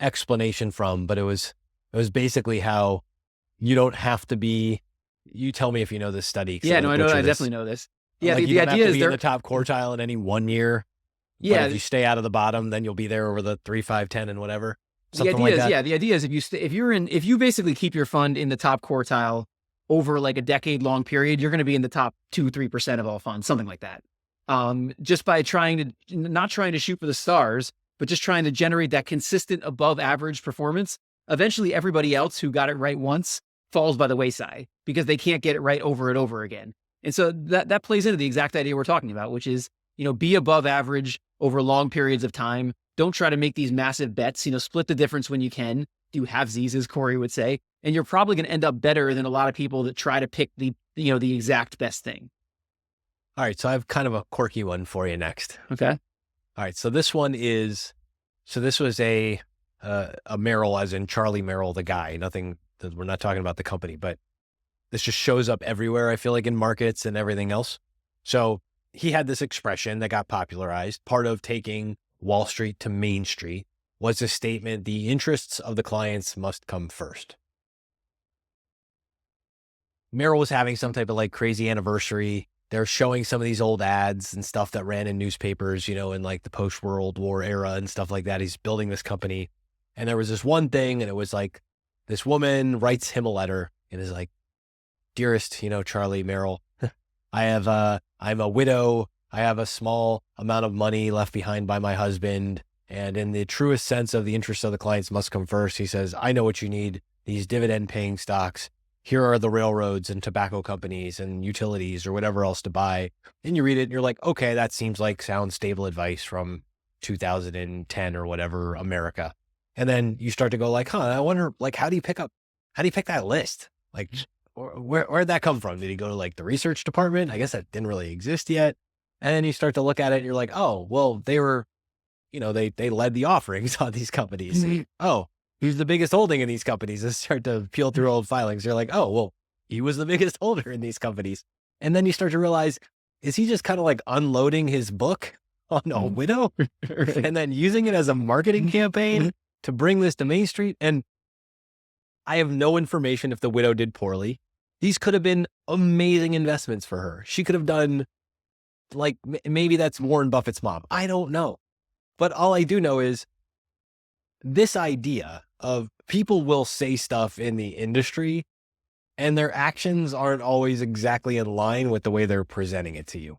explanation from, but it was basically how you don't have to be, you tell me if you know this study. Yeah, no, I know. I definitely know this. Yeah, like the idea is in the top quartile in any 1 year. Yeah. But if you stay out of the bottom, then you'll be there over the 3, 5, 10 and whatever. The idea is if you basically keep your fund in the top quartile over like a decade long period, you're going to be in the top 2-3% of all funds, something like that. Just by not trying to shoot for the stars, but just trying to generate that consistent above average performance. Eventually everybody else who got it right once falls by the wayside because they can't get it right over and over again. And so that plays into the exact idea we're talking about, which is, be above average over long periods of time. Don't try to make these massive bets, split the difference when you can. Do halvesies, as Corey would say, and you're probably going to end up better than a lot of people that try to pick the exact best thing. All right. So I have kind of a quirky one for you next. Okay. All right. So this one is, this was a Merrill, as in Charlie Merrill, the guy. We're not talking about the company, but this just shows up everywhere, I feel like, in markets and everything else. So he had this expression that got popularized. Part of taking Wall Street to Main Street was a statement, the interests of the clients must come first. Merrill was having some type of like crazy anniversary. They're showing some of these old ads and stuff that ran in newspapers, in like the post-World War era and stuff like that. He's building this company. And there was this one thing, and it was like, this woman writes him a letter and is like, dearest, Charlie Merrill, I'm a widow. I have a small amount of money left behind by my husband. And in the truest sense of the interests of the clients must come first, he says, I know what you need, these dividend paying stocks. Here are the railroads and tobacco companies and utilities or whatever else to buy. And you read it and you're like, okay, that seems like sound stable advice from 2010 or whatever, America. And then you start to go like, I wonder, like, how do you pick that list? Like, where'd that come from? Did he go to like the research department? I guess that didn't really exist yet. And then you start to look at it and you're like, oh, well, they were, they led the offerings on these companies. Mm-hmm. Oh, who's the biggest holding in these companies? And start to peel through old filings. You're like, oh, well, he was the biggest holder in these companies. And then you start to realize, is he just kind of like unloading his book on a widow and then using it as a marketing campaign to bring this to Main Street? And I have no information if the widow did poorly. These could have been amazing investments for her. She could have done like, maybe that's Warren Buffett's mom. I don't know. But all I do know is this idea of people will say stuff in the industry and their actions aren't always exactly in line with the way they're presenting it to you.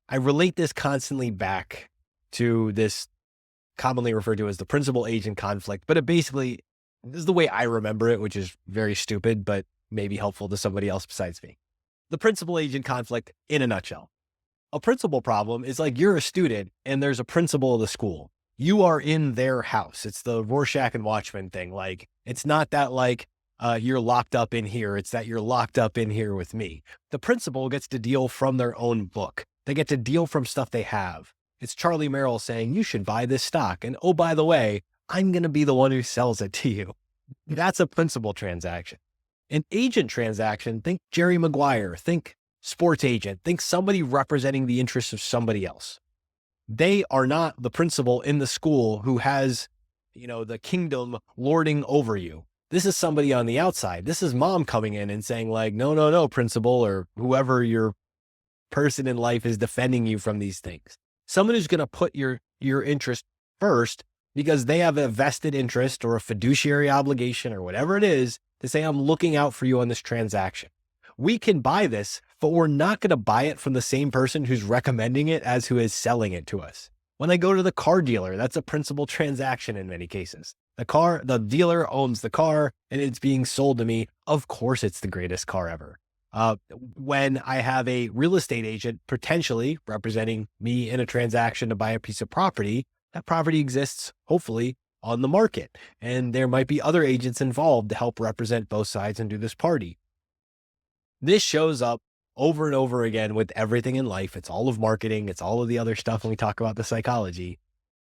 I relate this constantly back to this commonly referred to as the principal agent conflict, but it basically, this is the way I remember it, which is very stupid, but maybe helpful to somebody else besides me. The principal agent conflict in a nutshell. A principal problem is like you're a student and there's a principal of the school. You are in their house. It's the Rorschach and Watchmen thing. Like, it's not that like you're locked up in here. It's that you're locked up in here with me. The principal gets to deal from their own book. They get to deal from stuff they have. It's Charlie Merrill saying, you should buy this stock. And oh, by the way, I'm going to be the one who sells it to you. That's a principal transaction. An agent transaction, think Jerry Maguire, think sports agent, think somebody representing the interests of somebody else. They are not the principal in the school who has, the kingdom lording over you. This is somebody on the outside. This is mom coming in and saying like, no, principal, or whoever your person in life is defending you from these things. Someone who's going to put your interest first because they have a vested interest or a fiduciary obligation or whatever it is to say, I'm looking out for you on this transaction. We can buy this, but we're not going to buy it from the same person who's recommending it as who is selling it to us. When I go to the car dealer, that's a principal transaction in many cases. The dealer owns the car and it's being sold to me. Of course, it's the greatest car ever. When I have a real estate agent potentially representing me in a transaction to buy a piece of property, that property exists, hopefully, on the market. And there might be other agents involved to help represent both sides and do this party. This shows up over and over again with everything in life. It's all of marketing. It's all of the other stuff when we talk about the psychology.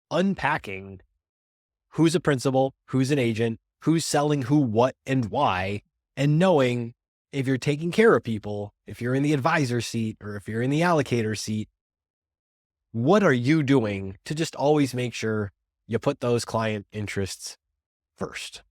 Unpacking who's a principal, who's an agent, who's selling who, what, and why, and knowing if you're taking care of people, if you're in the advisor seat or if you're in the allocator seat, what are you doing to just always make sure you put those client interests first?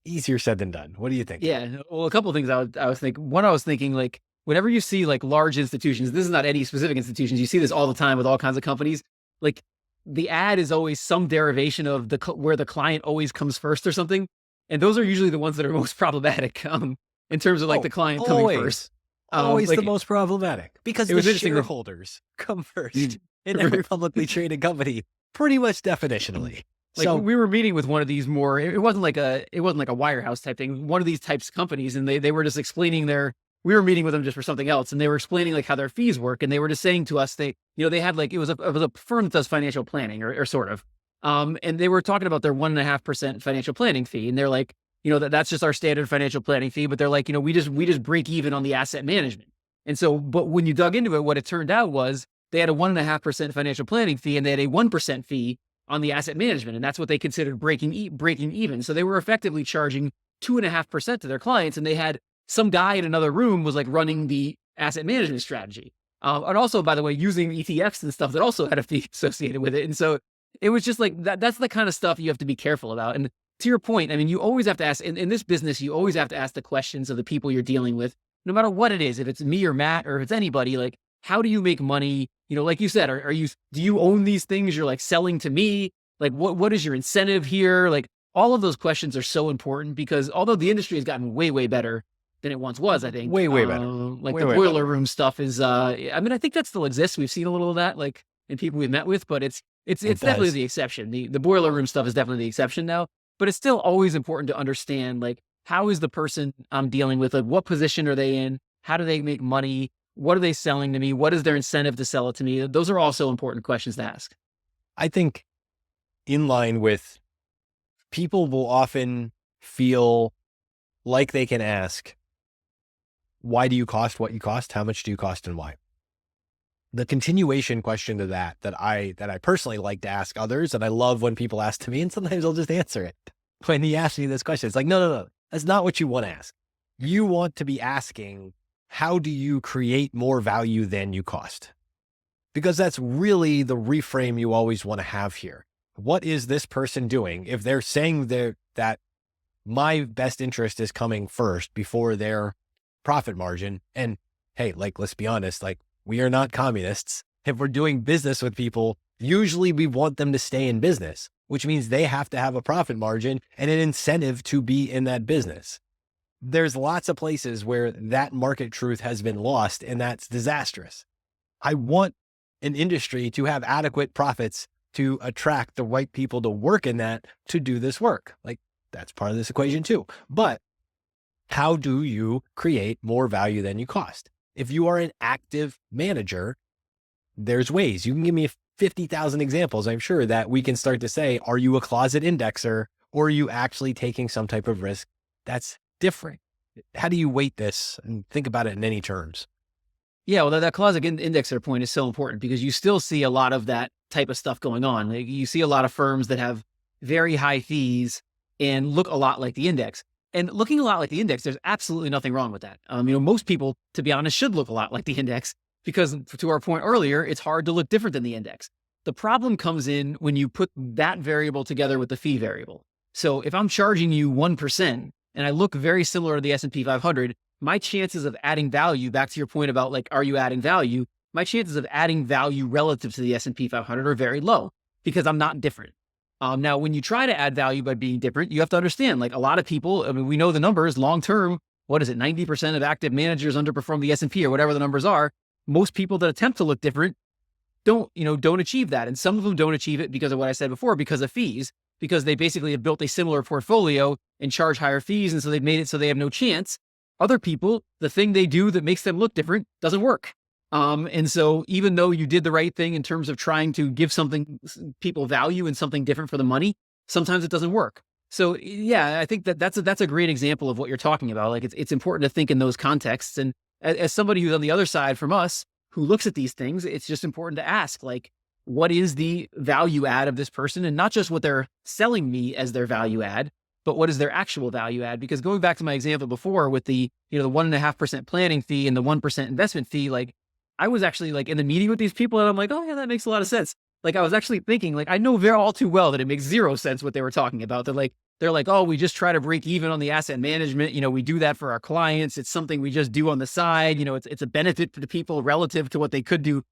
Easier said than done. What do you think? Yeah. Well, a couple of things I was thinking. One, I was thinking like, whenever you see like large institutions, this is not any specific institutions, you see this all the time with all kinds of companies, like the ad is always some derivation of where the client always comes first or something. And those are usually the ones that are most problematic in terms of like the client coming first. Always the most problematic because the shareholders come first in every publicly traded company, pretty much definitionally. Like so, we were meeting with one of these more, it wasn't like a wirehouse type thing, one of these types of companies. And they were just explaining we were meeting with them just for something else. And they were explaining like how their fees work. And they were just saying to us, they had like, it was a firm that does financial planning or sort of. And they were talking about their 1.5% financial planning fee. And they're like, that's just our standard financial planning fee. But they're like, we just break even on the asset management. And so, but when you dug into it, what it turned out was they had a 1.5% financial planning fee and they had a 1% fee on the asset management. And that's what they considered breaking even. So they were effectively charging 2.5% to their clients. And they had some guy in another room was like running the asset management strategy. And also, by the way, using ETFs and stuff that also had a fee associated with it. And so it was just like, that's the kind of stuff you have to be careful about. And to your point, I mean, you always have to ask, in this business, you always have to ask the questions of the people you're dealing with, no matter what it is. If it's me or Matt, or if it's anybody, like, how do you make money? Like you said, do you own these things you're like selling to me? Like, what is your incentive here? Like, all of those questions are so important because although the industry has gotten way, way better than it once was, I think. Way better. Like the boiler room stuff is, I mean, I think that still exists. We've seen a little of that, like in people we've met with, but it's definitely the exception. The boiler room stuff is definitely the exception now, but it's still always important to understand, like, how is the person I'm dealing with? Like, what position are they in? How do they make money? What are they selling to me? What is their incentive to sell it to me? Those are also important questions to ask. I think in line with people will often feel like they can ask, why do you cost what you cost? How much do you cost and why? The continuation question to that I personally like to ask others, and I love when people ask to me, and sometimes I'll just answer it. When he asks me this question, it's like, no, that's not what you want to ask. You want to be asking, how do you create more value than you cost? Because that's really the reframe you always want to have here. What is this person doing? If they're saying that my best interest is coming first before their profit margin, and hey, like, let's be honest, like, we are not communists. If we're doing business with people, usually we want them to stay in business, which means they have to have a profit margin and an incentive to be in that business. There's lots of places where that market truth has been lost, and that's disastrous. I want an industry to have adequate profits to attract the right people to work in that, to do this work. Like, that's part of this equation too. But how do you create more value than you cost? If you are an active manager, there's ways. You can give me 50,000 examples, I'm sure, that we can start to say, are you a closet indexer, or are you actually taking some type of risk that's different? How do you weight this and think about it in any terms? Yeah, well, that closet indexer point is so important because you still see a lot of that type of stuff going on. Like, you see a lot of firms that have very high fees and look a lot like the index. And looking a lot like the index, there's absolutely nothing wrong with that. Most people, to be honest, should look a lot like the index because, to our point earlier, it's hard to look different than the index. The problem comes in when you put that variable together with the fee variable. So if I'm charging you 1% and I look very similar to the S&P 500, my chances of adding value, back to your point about like, are you adding value? My chances of adding value relative to the S&P 500 are very low because I'm not different. Now, when you try to add value by being different, you have to understand, like, a lot of people, we know the numbers long term, what is it? 90% of active managers underperform the S&P or whatever the numbers are. Most people that attempt to look different don't achieve that. And some of them don't achieve it because of what I said before, because of fees, because they basically have built a similar portfolio and charge higher fees. And so they've made it so they have no chance. Other people, the thing they do that makes them look different doesn't work. And so even though you did the right thing in terms of trying to give something people value and something different for the money, sometimes it doesn't work. So yeah, I think that's a great example of what you're talking about. Like, it's important to think in those contexts. And as somebody who's on the other side from us, who looks at these things, it's just important to ask, like, what is the value add of this person? And not just what they're selling me as their value add, but what is their actual value add? Because going back to my example before with the 1.5% planning fee and the 1% investment fee, like, I was actually like in the meeting with these people and I'm like, oh yeah, that makes a lot of sense. Like, I was actually thinking, like, I know all too well that it makes zero sense what they were talking about. They're like, oh, we just try to break even on the asset management. We do that for our clients. It's something we just do on the side. It's a benefit to the people relative to what they could do.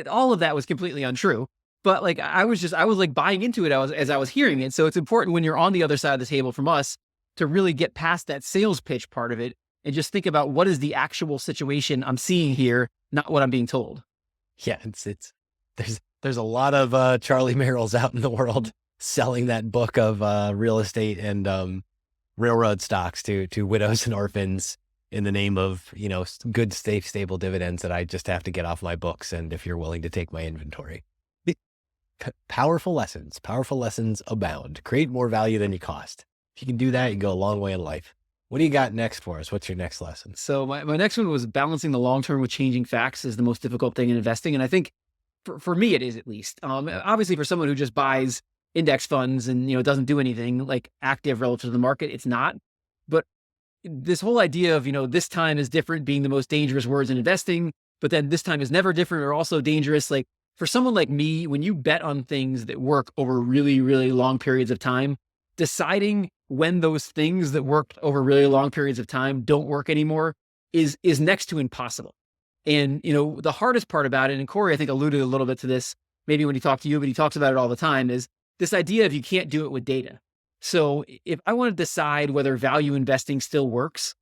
All of that was completely untrue. But like, I was like buying into it as I was hearing it. So it's important when you're on the other side of the table from us to really get past that sales pitch part of it and just think about what is the actual situation I'm seeing here, not what I'm being told. Yeah, there's a lot of Charlie Merrills out in the world selling that book of real estate and railroad stocks to widows and orphans in the name of good, safe, stable dividends that I just have to get off my books. And if you're willing to take my inventory, powerful lessons abound. Create more value than you cost. If you can do that, you go a long way in life. What do you got next for us? What's your next lesson? So my next one was balancing the long-term with changing facts is the most difficult thing in investing. And I think for me, it is, at least. Obviously for someone who just buys index funds and, doesn't do anything like active relative to the market, it's not. But this whole idea of, this time is different being the most dangerous words in investing, but then this time is never different or also dangerous. Like, for someone like me, when you bet on things that work over really, really long periods of time, deciding when those things that worked over really long periods of time don't work anymore is next to impossible. And, the hardest part about it, and Corey, I think, alluded a little bit to this, maybe when he talked to you, but he talks about it all the time, is this idea of you can't do it with data. So if I want to decide whether value investing still works,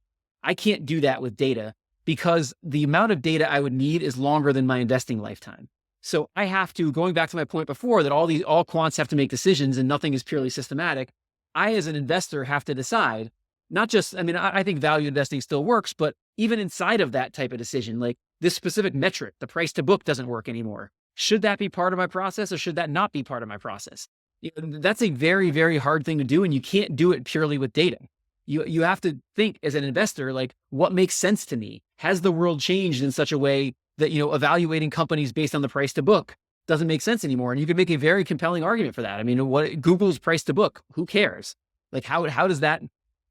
I can't do that with data because the amount of data I would need is longer than my investing lifetime. So I have to, going back to my point before, that all quants have to make decisions and nothing is purely systematic. I, as an investor, have to decide, not just, I think value investing still works, but even inside of that type of decision, like this specific metric, the price to book doesn't work anymore. Should that be part of my process or should that not be part of my process? That's a very, very hard thing to do. And you can't do it purely with data. You have to think as an investor, like, what makes sense to me? Has the world changed in such a way that, evaluating companies based on the price to book doesn't make sense anymore? And you can make a very compelling argument for that. What Google's price to book, who cares? Like, how does that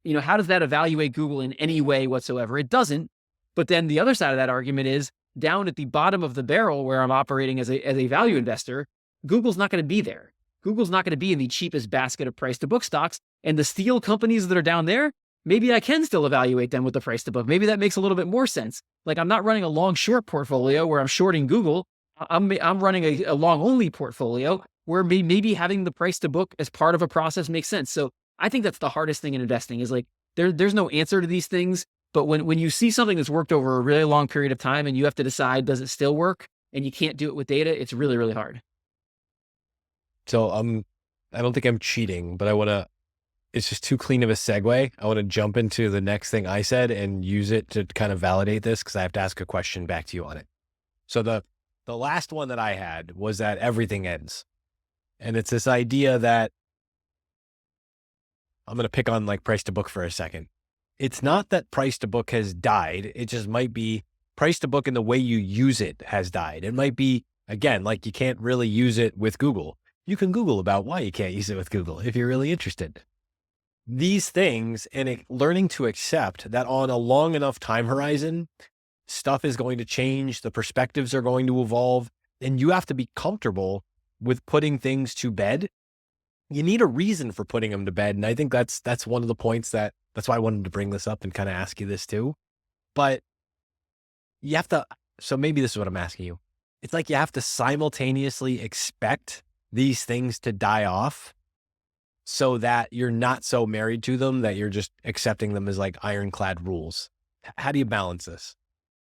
evaluate Google in any way whatsoever? It doesn't. But then the other side of that argument is down at the bottom of the barrel where I'm operating as a value investor, Google's not going to be there. Google's not going to be in the cheapest basket of price to book stocks. And the steel companies that are down there, maybe I can still evaluate them with the price to book. Maybe that makes a little bit more sense. Like, I'm not running a long short portfolio where I'm shorting Google. I'm running a long only portfolio where maybe having the price to book as part of a process makes sense. So I think that's the hardest thing in investing is, like, there's no answer to these things. But when you see something that's worked over a really long period of time and you have to decide, does it still work? And you can't do it with data, it's really, really hard. So I don't think I'm cheating, but it's just too clean of a segue. I want to jump into the next thing I said and use it to kind of validate this because I have to ask a question back to you on it. So the last one that I had was that everything ends. And it's this idea that I'm going to pick on like price to book for a second. it's not that price to book has died. It just might be price to book in the way you use it has died. It might be, again, like you can't really use it with Google. You can Google about why you can't use it with Google if you're really interested. These things, and learning to accept that on a long enough time horizon, stuff is going to change, the perspectives are going to evolve, and you have to be comfortable with putting things to bed. You need a reason for putting them to bed. And I think that's one of the points that's why I wanted to bring this up and kind of ask you this too. But you have to, so maybe this is what I'm asking you. It's like you have to simultaneously expect these things to die off so that you're not so married to them that you're just accepting them as like ironclad rules. How do you balance this?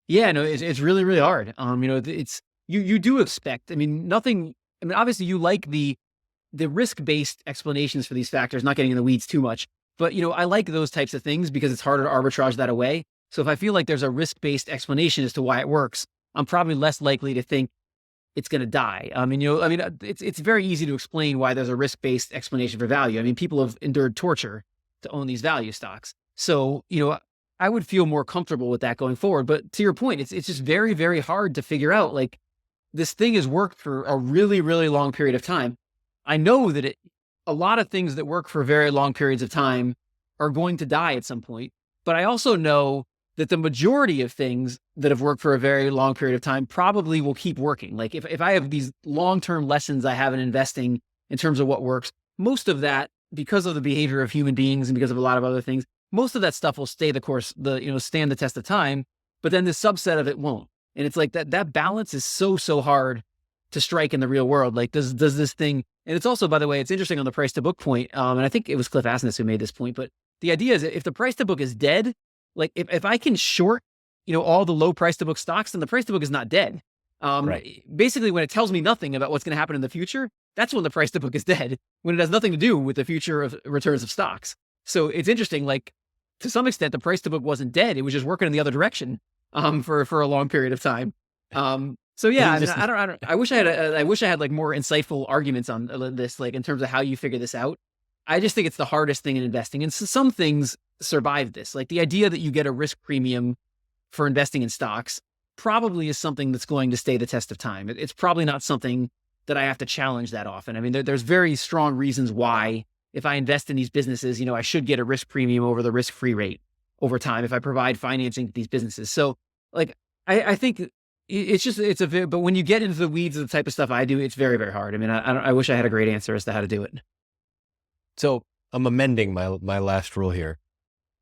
Yeah, no, it's really, really hard. It's, you do expect, obviously you like the risk-based explanations for these factors, not getting in the weeds too much, but I like those types of things because it's harder to arbitrage that away. So if I feel like there's a risk-based explanation as to why it works, I'm probably less likely to think it's going to die. It's very easy to explain why there's a risk-based explanation for value. I mean, people have endured torture to own these value stocks. So, I would feel more comfortable with that going forward. But to your point, it's just very, very hard to figure out, like, this thing has worked for a really, really long period of time. I know that a lot of things that work for very long periods of time are going to die at some point. But I also know that the majority of things that have worked for a very long period of time probably will keep working. Like if I have these long-term lessons I have in investing in terms of what works, most of that, because of the behavior of human beings and because of a lot of other things, most of that stuff will stay the course, stand the test of time, but then the subset of it won't. And it's like that balance is so hard to strike in the real world. Like does this thing, and it's also, by the way, it's interesting on the price to book point. And I think it was Cliff Asness who made this point, but the idea is if the price to book is dead, like if I can short, all the low price to book stocks, then the price to book is not dead. Right. Basically when it tells me nothing about what's going to happen in the future, that's when the price to book is dead, when it has nothing to do with the future of returns of stocks. So it's interesting, like to some extent, the price to book wasn't dead. It was just working in the other direction, for a long period of time. So yeah, I wish I had like more insightful arguments on this, like in terms of how you figure this out. I just think it's the hardest thing in investing. And so some things survive this. Like the idea that you get a risk premium for investing in stocks probably is something that's going to stay the test of time. It's probably not something that I have to challenge that often. I mean, there's very strong reasons why if I invest in these businesses, I should get a risk premium over the risk-free rate over time if I provide financing to these businesses. So like, I think but when you get into the weeds of the type of stuff I do, it's very, very hard. I mean, I wish I had a great answer as to how to do it. So I'm amending my last rule here.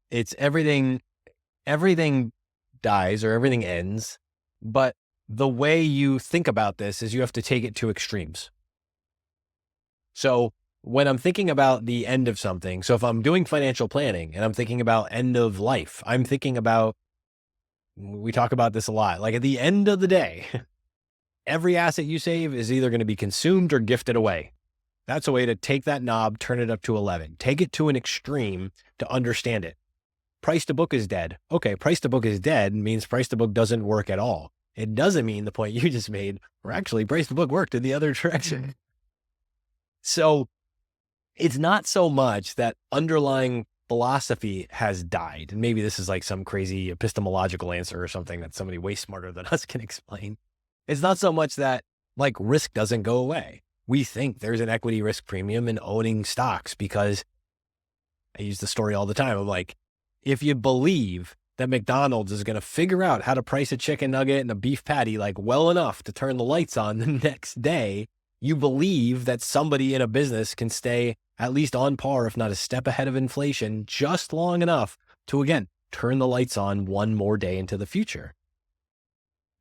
It's everything dies or everything ends, but the way you think about this is you have to take it to extremes. So when I'm thinking about the end of something, so if I'm doing financial planning and I'm thinking about end of life, I'm thinking about, we talk about this a lot, like at the end of the day, every asset you save is either going to be consumed or gifted away. That's a way to take that knob, turn it up to 11, take it to an extreme to understand it. Price to book is dead. Okay, price to book is dead means price to book doesn't work at all. It doesn't mean the point you just made, where actually price to book worked in the other direction. So it's not so much that underlying philosophy has died. And maybe this is like some crazy epistemological answer or something that somebody way smarter than us can explain. It's not so much that like risk doesn't go away. We think there's an equity risk premium in owning stocks because I use the story all the time. I'm like, if you believe that McDonald's is going to figure out how to price a chicken nugget and a beef patty like well enough to turn the lights on the next day, you believe that somebody in a business can stay at least on par, if not a step ahead of inflation, just long enough to, again, turn the lights on one more day into the future.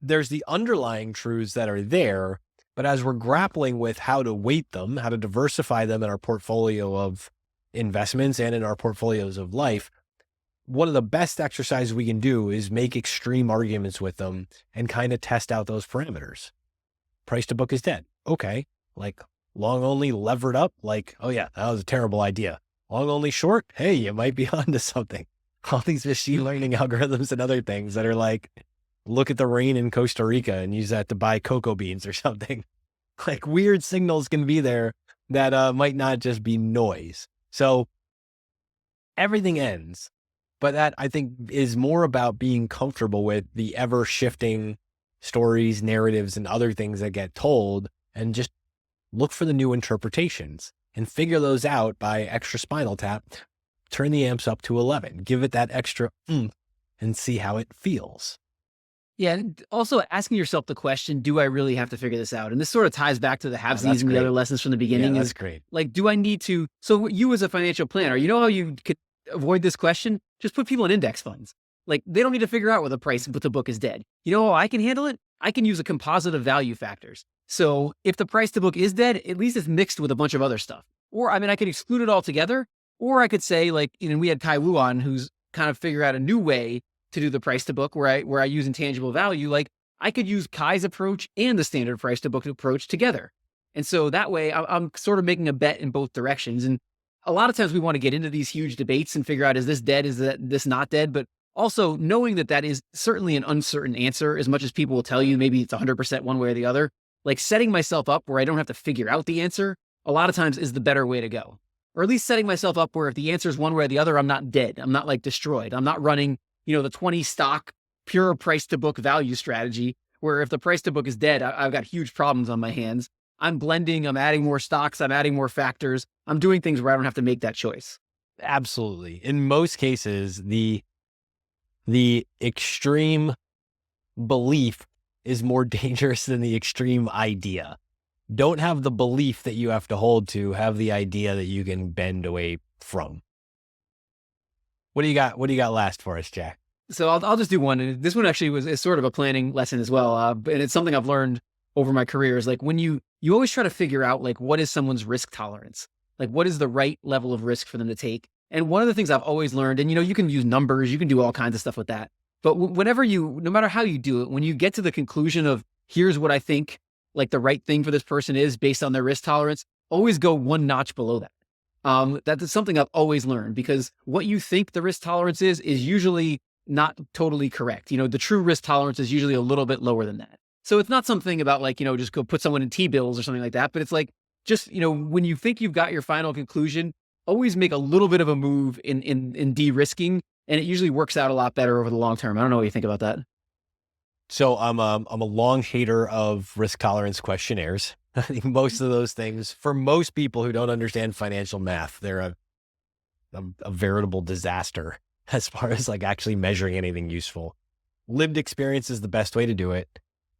There's the underlying truths that are there, but as we're grappling with how to weight them, how to diversify them in our portfolio of investments and in our portfolios of life, one of the best exercises we can do is make extreme arguments with them and kind of test out those parameters. Price to book is dead. Okay. Like long only levered up. Like, oh yeah, that was a terrible idea. Long only short. Hey, you might be onto something. All these machine learning algorithms and other things that are like, look at the rain in Costa Rica and use that to buy cocoa beans or something. Like weird signals can be there that might not just be noise. So everything ends. But that, I think, is more about being comfortable with the ever shifting stories, narratives, and other things that get told, and just look for the new interpretations and figure those out by extra spinal tap. Turn the amps up to 11, give it that extra and see how it feels. Yeah. And also asking yourself the question, do I really have to figure this out? And this sort of ties back to the have these and the other lessons from the beginning. Yeah, that's great. Like, do I need to? So you as a financial planner, you know how you could avoid this question? Just put people in index funds. Like, they don't need to figure out where the price of the book is dead. You know how I can handle it? I can use a composite of value factors. So if the price to book is dead, at least it's mixed with a bunch of other stuff. Or, I mean, I could exclude it altogether. Or I could say, like, you know, we had Kai Wu on, who's kind of figured out a new way to do the price to book where I use intangible value. Like, I could use Kai's approach and the standard price to book approach together. And so that way I'm sort of making a bet in both directions. And a lot of times we want to get into these huge debates and figure out, is this dead? Is this not dead? But also knowing that that is certainly an uncertain answer, as much as people will tell you, maybe it's 100% one way or the other. Like, setting myself up where I don't have to figure out the answer a lot of times is the better way to go. Or at least setting myself up where if the answer is one way or the other, I'm not dead. I'm not like destroyed. I'm not running, you know, the 20 stock pure price to book value strategy, where if the price to book is dead, I've got huge problems on my hands. I'm blending, I'm adding more stocks, I'm adding more factors. I'm doing things where I don't have to make that choice. Absolutely. In most cases, the extreme belief is more dangerous than the extreme idea. Don't have the belief that you have to hold to, have the idea that you can bend away from. What do you got? What do you got last for us, Jack? So I'll just do one. And this one actually is sort of a planning lesson as well. And it's something I've learned over my career is like, when you always try to figure out, like, what is someone's risk tolerance? Like, what is the right level of risk for them to take? And one of the things I've always learned, and, you know, you can use numbers, you can do all kinds of stuff with that. But whenever no matter how you do it, when you get to the conclusion of, here's what I think like the right thing for this person is based on their risk tolerance, always go one notch below that. That is something I've always learned, because what you think the risk tolerance is usually not totally correct. You know, the true risk tolerance is usually a little bit lower than that. So it's not something about, like, you know, just go put someone in T-bills or something like that. But it's like, just, you know, when you think you've got your final conclusion, always make a little bit of a move in de-risking, and it usually works out a lot better over the long term. I don't know what you think about that. So I'm a long hater of risk tolerance questionnaires. I think most of those things, for most people who don't understand financial math, they're a veritable disaster as far as like actually measuring anything useful. Lived experience is the best way to do it.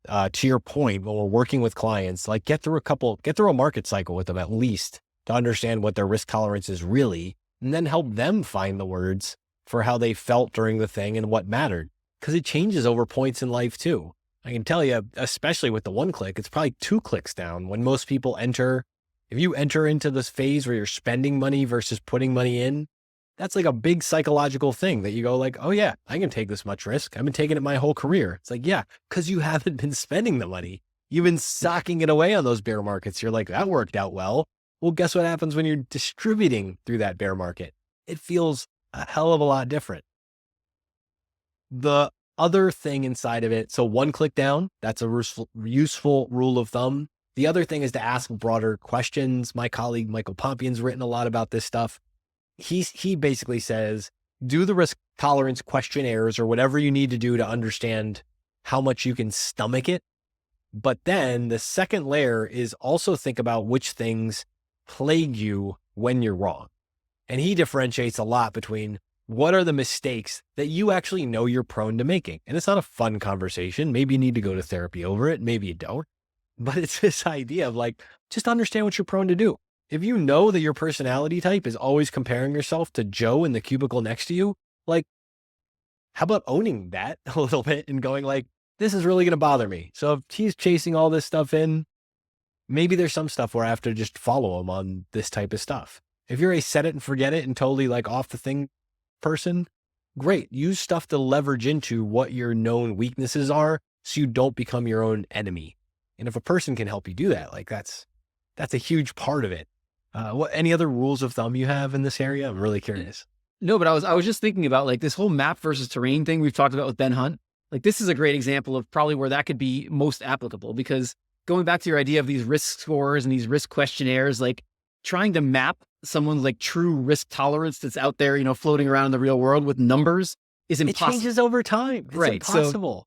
To your point, when we're working with clients, like get through a market cycle with them at least to understand what their risk tolerance is really, and then help them find the words for how they felt during the thing and what mattered. Because it changes over points in life too. I can tell you, especially with the one click, it's probably 2 clicks down when most people enter. If you enter into this phase where you're spending money versus putting money in, that's like a big psychological thing that you go like, oh yeah, I can take this much risk. I've been taking it my whole career. It's like, yeah, because you haven't been spending the money. You've been socking it away on those bear markets. You're like, that worked out well. Well, guess what happens when you're distributing through that bear market? It feels a hell of a lot different. The other thing inside of it, so 1 click down, that's a useful rule of thumb. The other thing is to ask broader questions. My colleague, Michael Pompion's written a lot about this stuff. He basically says, do the risk tolerance questionnaires or whatever you need to do to understand how much you can stomach it. But then the second layer is also think about which things plague you when you're wrong. And he differentiates a lot between what are the mistakes that you actually know you're prone to making. And it's not a fun conversation. Maybe you need to go to therapy over it. Maybe you don't. But it's this idea of like, just understand what you're prone to do. If you know that your personality type is always comparing yourself to Joe in the cubicle next to you, like, how about owning that a little bit and going like, this is really going to bother me. So if he's chasing all this stuff in, maybe there's some stuff where I have to just follow him on this type of stuff. If you're a set it and forget it and totally like off the thing person, great. Use stuff to leverage into what your known weaknesses are so you don't become your own enemy. And if a person can help you do that, like that's a huge part of it. What any other rules of thumb you have in this area? I'm really curious. No, but I was just thinking about like this whole map versus terrain thing we've talked about with Ben Hunt. Like, this is a great example of probably where that could be most applicable, because going back to your idea of these risk scores and these risk questionnaires, like trying to map someone's like true risk tolerance that's out there, floating around in the real world with numbers is impossible. It changes over time. It's impossible.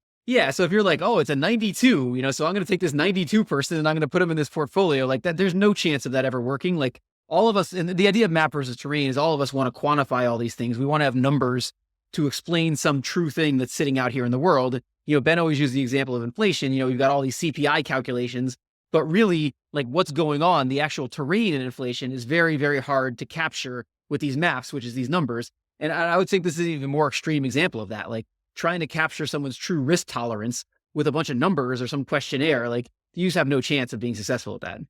So if you're like, oh, it's a 92, so I'm going to take this 92 person and I'm going to put them in this portfolio like that. There's no chance of that ever working. Like all of us, and the idea of map versus terrain is all of us want to quantify all these things. We want to have numbers to explain some true thing that's sitting out here in the world. Ben always used the example of inflation. We've got all these CPI calculations, but really like what's going on, the actual terrain in inflation is very, very hard to capture with these maps, which is these numbers. And I would think this is an even more extreme example of that. Like trying to capture someone's true risk tolerance with a bunch of numbers or some questionnaire, like you just have no chance of being successful at that.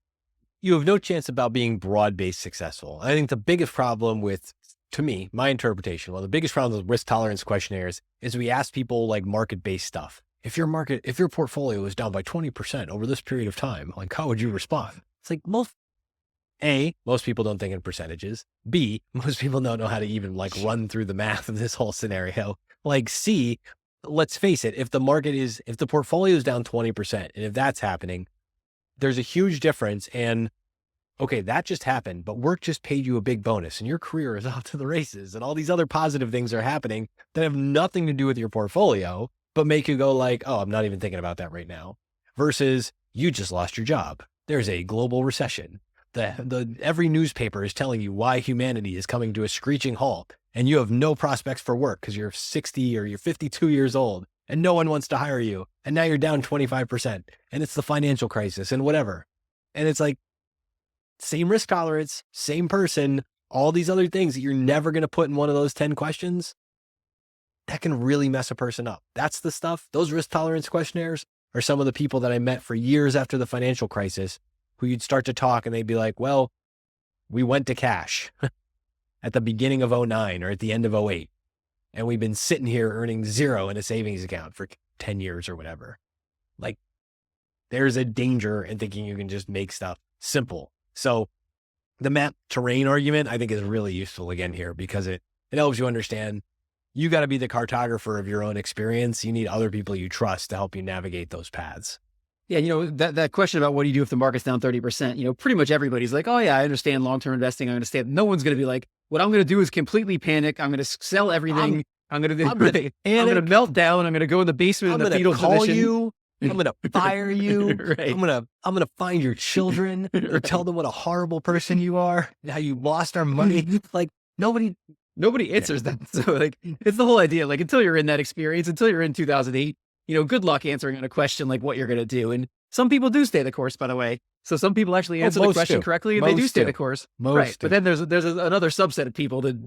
You have no chance about being broad-based successful. I think the biggest problem with, to me, my interpretation, one of the biggest problems with risk tolerance questionnaires is we ask people like market-based stuff. If your portfolio is down by 20% over this period of time, like how would you respond? It's like most people don't think in percentages. B, most people don't know how to even like run through the math of this whole scenario. Like C, let's face it, if the portfolio is down 20% and if that's happening, there's a huge difference. And okay, that just happened, but work just paid you a big bonus and your career is off to the races and all these other positive things are happening that have nothing to do with your portfolio, but make you go like, oh, I'm not even thinking about that right now. Versus you just lost your job. There's a global recession. Every newspaper is telling you why humanity is coming to a screeching halt and you have no prospects for work because you're 60 or you're 52 years old and no one wants to hire you. And now you're down 25% and it's the financial crisis and whatever. And it's like same risk tolerance, same person, all these other things that you're never going to put in one of those 10 questions. That can really mess a person up. That's the stuff. Those risk tolerance questionnaires are some of the people that I met for years after the financial crisis who you'd start to talk and they'd be like, well, we went to cash at the beginning of 09 or at the end of 08. And we've been sitting here earning zero in a savings account for 10 years or whatever. Like there's a danger in thinking you can just make stuff simple. So the map terrain argument, I think is really useful again here because it helps you understand you got to be the cartographer of your own experience. You need other people you trust to help you navigate those paths. Yeah, that question about what do you do if the market's down 30%, pretty much everybody's like, oh yeah, I understand long-term investing. I understand. No one's going to be like, what I'm going to do is completely panic. I'm going to sell everything. I'm going to melt down. I'm going to go in the basement in the fetal position. I'm going to call you. I'm going to fire you. Right. I'm going to find your children or tell them what a horrible person you are, how you lost our money. Like nobody answers that. So like, it's the whole idea. Like until you're in that experience, until you're in 2008, good luck answering on a question like what you're going to do. And some people do stay the course, by the way. So some people actually answer the question correctly and they do stay the course. Right. But then there's another subset of people that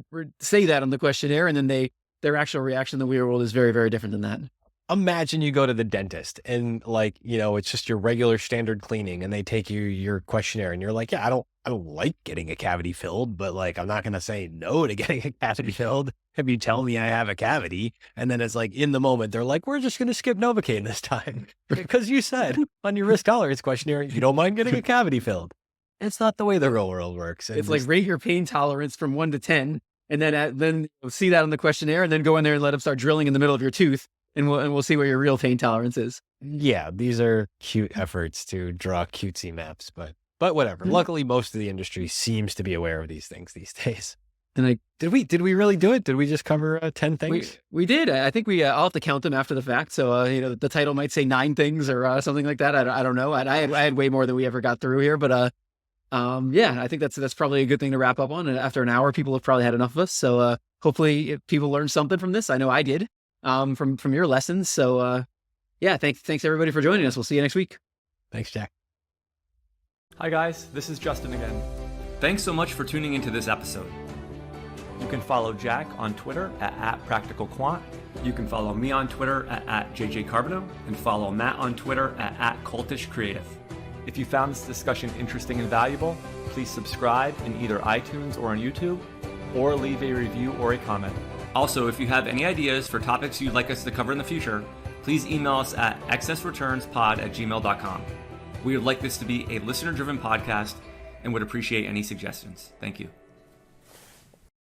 say that on the questionnaire and then their actual reaction in the real world is very, very different than that. Imagine you go to the dentist and like, it's just your regular standard cleaning and they take you your questionnaire and you're like, yeah, I don't like getting a cavity filled, but like, I'm not going to say no to getting a cavity filled if you tell me I have a cavity. And then it's like in the moment, they're like, we're just going to skip Novocaine this time because you said on your risk tolerance questionnaire, you don't mind getting a cavity filled. It's not the way the real world works. It's like rate your pain tolerance from 1 to 10 and then see that on the questionnaire and then go in there and let them start drilling in the middle of your tooth. And we'll see what your real pain tolerance is. Yeah, these are cute efforts to draw cutesy maps, but whatever. Luckily, most of the industry seems to be aware of these things these days. And did we really do it? Did we just cover 10 things? We did. I think I'll have to count them after the fact. So the title might say 9 things or something like that. I don't know. I had way more than we ever got through here, but yeah, I think that's probably a good thing to wrap up on. And after an hour, people have probably had enough of us. So hopefully, people learned something from this. I know I did. From your lessons. So, yeah, thanks everybody for joining us. We'll see you next week. Thanks, Jack. Hi guys, this is Justin again. Thanks so much for tuning into this episode. You can follow Jack on Twitter at @PracticalQuant. You can follow me on Twitter at JJCarbino and follow Matt on Twitter at @CultishCreative. If you found this discussion interesting and valuable, please subscribe in either iTunes or on YouTube, or leave a review or a comment. Also, if you have any ideas for topics you'd like us to cover in the future, please email us at excessreturnspod@gmail.com. We would like this to be a listener-driven podcast and would appreciate any suggestions. Thank you.